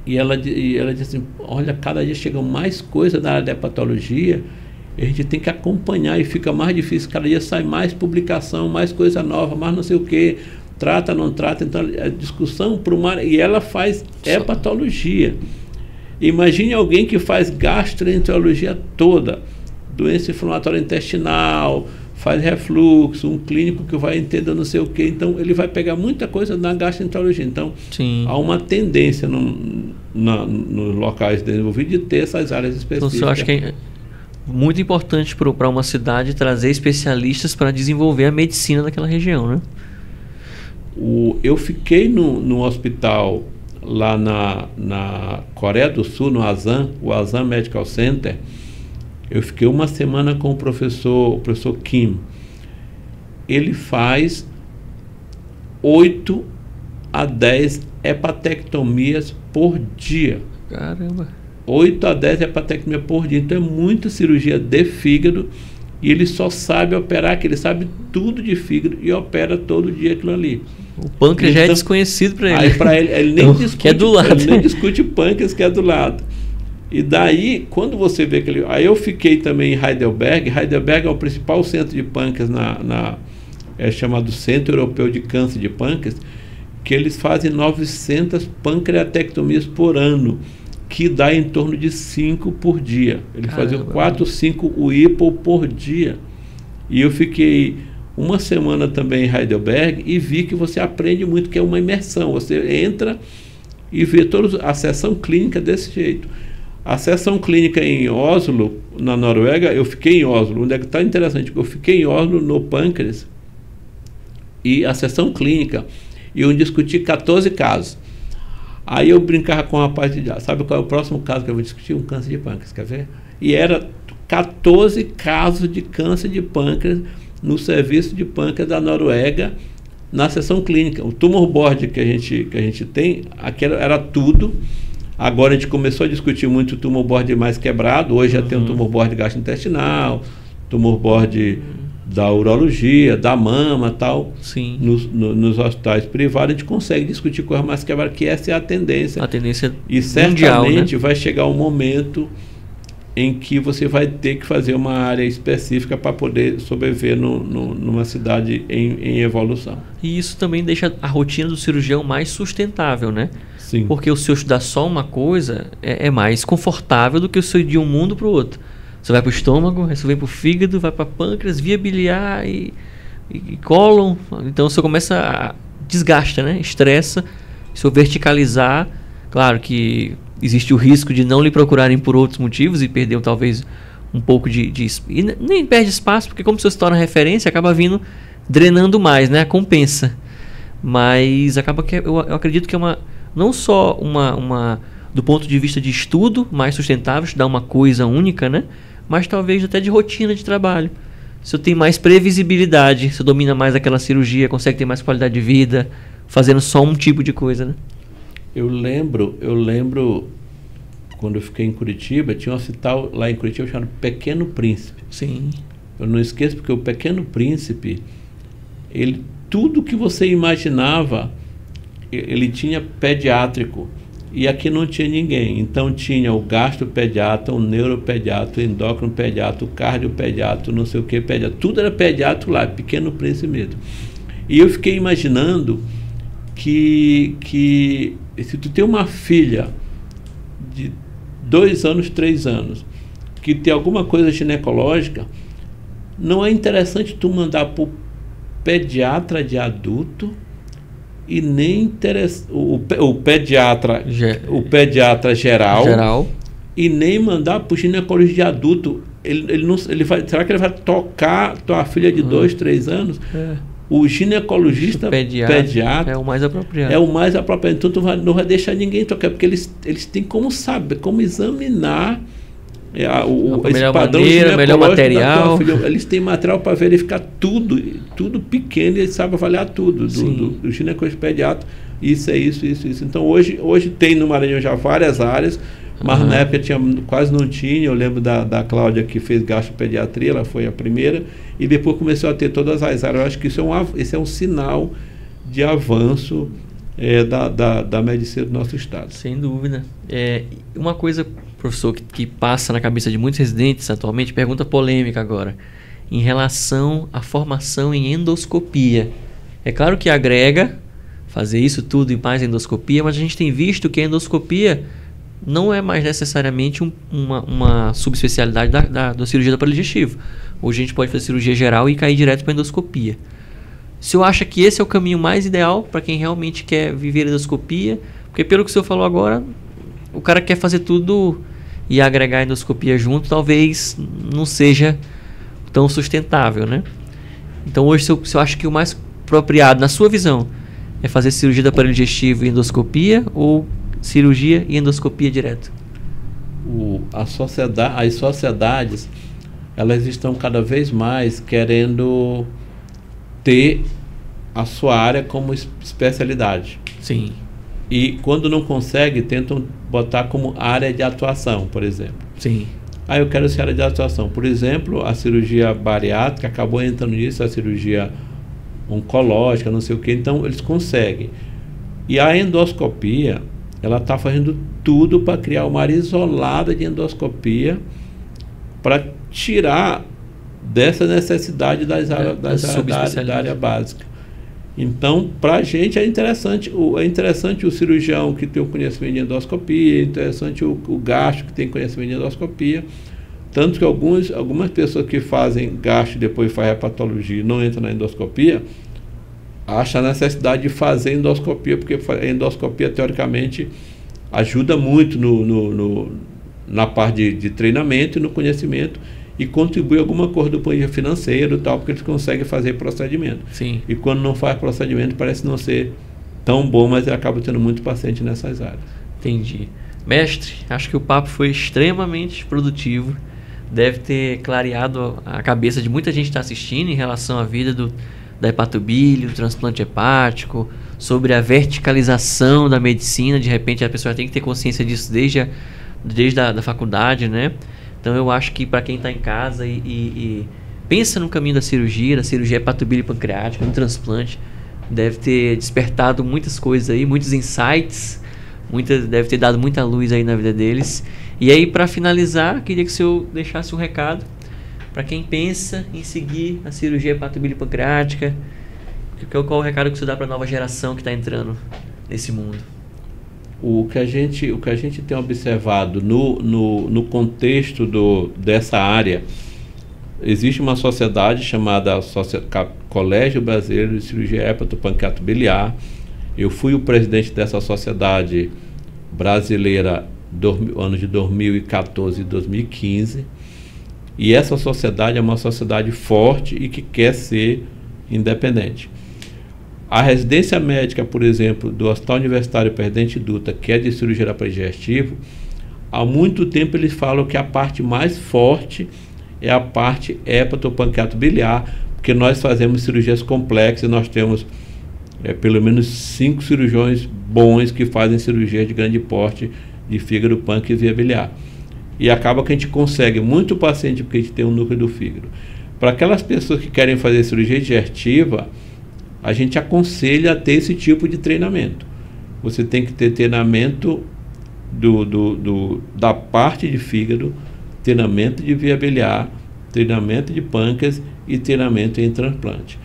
E ela disse assim: olha, cada dia chegam mais coisas na área da hepatologia. A gente tem que acompanhar e fica mais difícil. Cada dia sai mais publicação, mais coisa nova, mais não sei o que, trata, não trata. Então, a discussão para uma... E ela faz hepatologia. Imagine alguém que faz gastroenterologia toda, doença inflamatória intestinal, faz refluxo, um clínico que vai entender não sei o que. Então, ele vai pegar muita coisa na gastroenterologia. Então, sim, há uma tendência nos locais desenvolvidos de ter essas áreas específicas. Então, eu acho que é muito importante para uma cidade trazer especialistas para desenvolver a medicina daquela região, né? Eu fiquei no hospital lá na Coreia do Sul, no Asan, o Asan Medical Center. Eu fiquei uma semana com o professor Kim. Ele faz 8 a 10 hepatectomias por dia. Caramba! 8 a 10 hepatectomias por dia. Então é muita cirurgia de fígado. E ele só sabe operar, que ele sabe tudo de fígado e opera todo dia aquilo ali. O pâncreas já é desconhecido para ele. Aí para ele nem discute, que é do lado. Ele nem discute pâncreas, que é do lado. E daí, quando você vê aquele... Aí eu fiquei também em Heidelberg. Heidelberg é o principal centro de pâncreas é chamado Centro Europeu de Câncer de Pâncreas, que eles fazem 900 pancreatectomias por ano, que dá em torno de 5 por dia. Eles faziam 4, 5 Whipple por dia. E eu fiquei uma semana também em Heidelberg e vi que você aprende muito, que é uma imersão. Você entra e vê toda a sessão clínica desse jeito. A sessão clínica em Oslo, na Noruega, eu fiquei em Oslo. Onde é que está interessante? Eu fiquei em Oslo no pâncreas e a sessão clínica, e eu discuti 14 casos. Aí eu brincava com o rapaz, sabe qual é o próximo caso que eu vou discutir? Um câncer de pâncreas, quer ver? E era 14 casos de câncer de pâncreas no serviço de pâncreas da Noruega, na sessão clínica. O tumor board que a gente tem, aquilo era tudo. Agora a gente começou a discutir muito o tumor board mais quebrado. Hoje já tem um tumor board gastrointestinal, tumor board da urologia, da mama e tal. Sim. Nos hospitais privados a gente consegue discutir coisas mais quebradas, que essa é a tendência. A tendência e mundial, certamente, né, vai chegar um momento em que você vai ter que fazer uma área específica para poder sobreviver numa cidade em evolução. E isso também deixa a rotina do cirurgião mais sustentável, né? Sim. Porque o seu estudar só uma coisa é mais confortável do que o seu ir de um mundo para o outro. Você vai para o estômago, aí você vem para o fígado, vai para pâncreas, via biliar e cólon. Então você começa a desgasta, né? Estressa. Se eu verticalizar, claro que existe o risco de não lhe procurarem por outros motivos e perder talvez um pouco e nem perde espaço, porque como você se torna referência, acaba vindo drenando mais, né? Compensa. Mas acaba que eu acredito que é não só uma do ponto de vista de estudo mais sustentável, estudar uma coisa única, né? Mas talvez até de rotina de trabalho. Se eu tenho mais previsibilidade, se eu domina mais aquela cirurgia, consegue ter mais qualidade de vida, fazendo só um tipo de coisa, né? Eu lembro quando eu fiquei em Curitiba, tinha um hospital lá em Curitiba chamado Pequeno Príncipe. Sim. Eu não esqueço, porque o Pequeno Príncipe, tudo que você imaginava, ele tinha pediátrico. E aqui não tinha ninguém. Então tinha o gastropediatra, o neuropediatra, o endócrino pediatra, o cardiopediatra, não sei o que, pediatra. Tudo era pediatra lá, Pequeno Príncipe mesmo. E eu fiquei imaginando que se tu tem uma filha de 2 anos, 3 anos, que tem alguma coisa ginecológica, não é interessante tu mandar para o pediatra de adulto e nem o pediatra geral e nem mandar para o ginecologista de adulto. Será que ele vai tocar tua filha de 2, 3 anos? O ginecologista pediatra é o mais apropriado. É o mais apropriado. Então tu não vai deixar ninguém tocar, porque eles têm como saber, como examinar esse padrão ginecológico, melhor material. Eles têm material para verificar tudo pequeno, e eles sabem avaliar tudo do ginecologista pediatra. Isso é isso. Então hoje tem no Maranhão já várias áreas, mas na época quase não tinha. Eu lembro da Cláudia, que fez gastropediatria, ela foi a primeira, e depois começou a ter todas as áreas. Eu acho que isso é um sinal de avanço da medicina do nosso estado. Sem dúvida. Uma coisa, professor, que passa na cabeça de muitos residentes atualmente, pergunta polêmica agora, em relação à formação em endoscopia. É claro que agrega fazer isso tudo e mais endoscopia, mas a gente tem visto que a endoscopia não é mais necessariamente uma subespecialidade da cirurgia do aparelho digestivo. Hoje a gente pode fazer cirurgia geral e cair direto para endoscopia. O senhor acha que esse é o caminho mais ideal para quem realmente quer viver endoscopia? Porque pelo que o senhor falou agora, o cara quer fazer tudo e agregar a endoscopia junto, talvez não seja tão sustentável, né? Então hoje o senhor acha que o mais apropriado, na sua visão, é fazer cirurgia do aparelho digestivo e endoscopia, ou cirurgia e endoscopia direto? As sociedades, elas estão cada vez mais querendo ter a sua área como especialidade. Sim. E quando não consegue, tentam botar como área de atuação, por exemplo. Sim. Eu quero ser área de atuação. Por exemplo, a cirurgia bariátrica acabou entrando nisso, a cirurgia oncológica, não sei o que. Então, eles conseguem. E a endoscopia, ela está fazendo tudo para criar uma área isolada de endoscopia, para tirar dessa necessidade da área básica. Então, para a gente é interessante o cirurgião que tem o conhecimento de endoscopia, é interessante o gastro que tem conhecimento de endoscopia. Tanto que algumas pessoas que fazem gastro e depois fazem hepatologia e não entram na endoscopia, acham a necessidade de fazer endoscopia, porque a endoscopia, teoricamente, ajuda muito na parte de treinamento e no conhecimento, e contribui alguma coisa do ponto de vista financeiro e tal, porque eles conseguem fazer procedimento. Sim. E quando não faz procedimento, parece não ser tão bom, mas acaba tendo muito paciente nessas áreas. Entendi. Mestre, acho que o papo foi extremamente produtivo. Deve ter clareado a cabeça de muita gente que está assistindo em relação à vida da hepatobílio, do transplante hepático, sobre a verticalização da medicina. De repente a pessoa tem que ter consciência disso desde a faculdade, né? Então eu acho que para quem está em casa e pensa no caminho da cirurgia hepatobílio pancreática, no transplante, deve ter despertado muitas coisas aí, muitos insights, deve ter dado muita luz aí na vida deles. E aí, para finalizar, queria que o senhor deixasse um recado para quem pensa em seguir a cirurgia hepatobílio pancreática. Qual o recado que o senhor dá para a nova geração que está entrando nesse mundo? O que a gente tem observado no contexto dessa área, existe uma sociedade chamada Colégio Brasileiro de Cirurgia Hepatopancreato-Biliar. Eu fui o presidente dessa sociedade brasileira anos de 2014 e 2015, e essa sociedade é uma sociedade forte e que quer ser independente. A residência médica, por exemplo, do Hospital Universitário Presidente Dutra, que é de cirurgia laparodigestiva, há muito tempo eles falam que a parte mais forte é a parte hepatopancreato-biliar, porque nós fazemos cirurgias complexas, nós temos pelo menos 5 cirurgiões bons que fazem cirurgia de grande porte de fígado, pâncreas e via biliar. E acaba que a gente consegue muito paciente porque a gente tem um núcleo do fígado. Para aquelas pessoas que querem fazer cirurgia digestiva, a gente aconselha a ter esse tipo de treinamento. Você tem que ter treinamento da parte de fígado, treinamento de via biliar, treinamento de pâncreas e treinamento em transplante.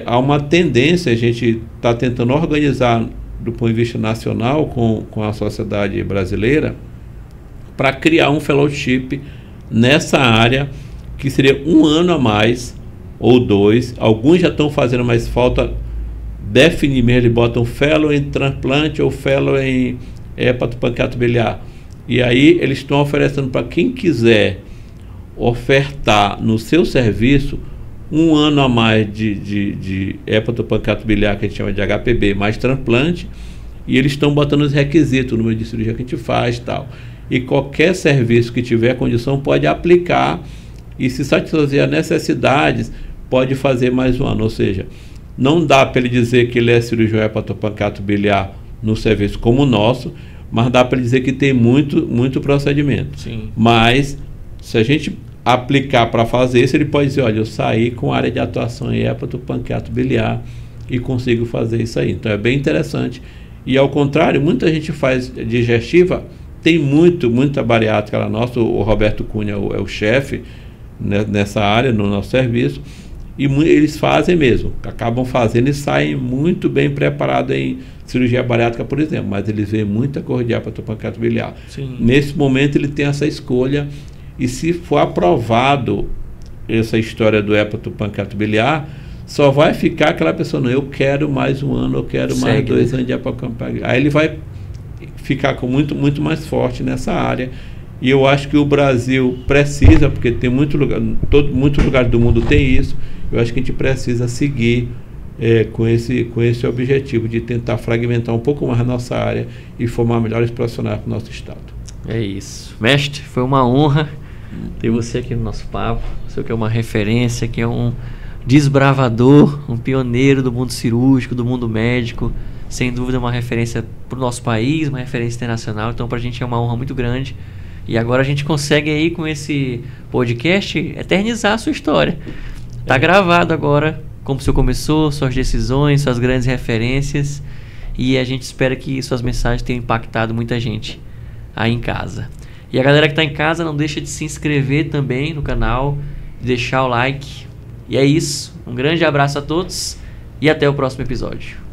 Há uma tendência, a gente está tentando organizar do ponto de vista nacional com a sociedade brasileira para criar um fellowship nessa área, que seria 1 ano a mais ou 2. Alguns já estão fazendo, mas falta definir mesmo. Eles botam fellow em transplante ou fellow em hepatopancreato-biliar. E aí eles estão oferecendo para quem quiser ofertar no seu serviço 1 ano a mais de hepatopancreato-biliar, que a gente chama de HPB, mais transplante, e eles estão botando os requisitos, o número de cirurgia que a gente faz e tal. E qualquer serviço que tiver condição pode aplicar, e se satisfazer as necessidades, pode fazer mais 1 ano. Ou seja, não dá para ele dizer que ele é cirurgião hepatopancreato-biliar no serviço como o nosso, mas dá para ele dizer que tem muito procedimento. Sim. Mas, se a gente aplicar para fazer isso, ele pode dizer, olha, eu saí com área de atuação em hepatopancreato-biliar e consigo fazer isso aí. Então é bem interessante. E ao contrário, muita gente faz digestiva, tem muita bariátrica lá nossa, o Roberto Cunha é o chefe nessa área, no nosso serviço, e eles fazem mesmo, acabam fazendo e saem muito bem preparados em cirurgia bariátrica, por exemplo, mas eles veem muita coisa de hepatopancreato-biliar. Nesse momento ele tem essa escolha, e se for aprovado essa história do hepatopancreato-biliar, só vai ficar aquela pessoa, não, eu quero mais 1 ano, eu quero mais 2 anos de hepatopancreato. Aí ele vai ficar com muito mais forte nessa área. E eu acho que o Brasil precisa, porque tem muito lugar do mundo tem isso, eu acho que a gente precisa seguir com esse objetivo de tentar fragmentar um pouco mais a nossa área e formar melhores profissionais para o nosso estado. É isso. Mestre, foi uma honra ter você aqui no nosso papo. Você que é uma referência, que é um desbravador, um pioneiro do mundo cirúrgico, do mundo médico, sem dúvida uma referência para o nosso país, uma referência internacional. Então para a gente é uma honra muito grande. E agora a gente consegue aí com esse podcast eternizar a sua história. Está gravado agora como o senhor começou, suas decisões, suas grandes referências, e a gente espera que suas mensagens tenham impactado muita gente aí em casa. E a galera que está em casa, não deixa de se inscrever também no canal, deixar o like. E é isso. Um grande abraço a todos e até o próximo episódio.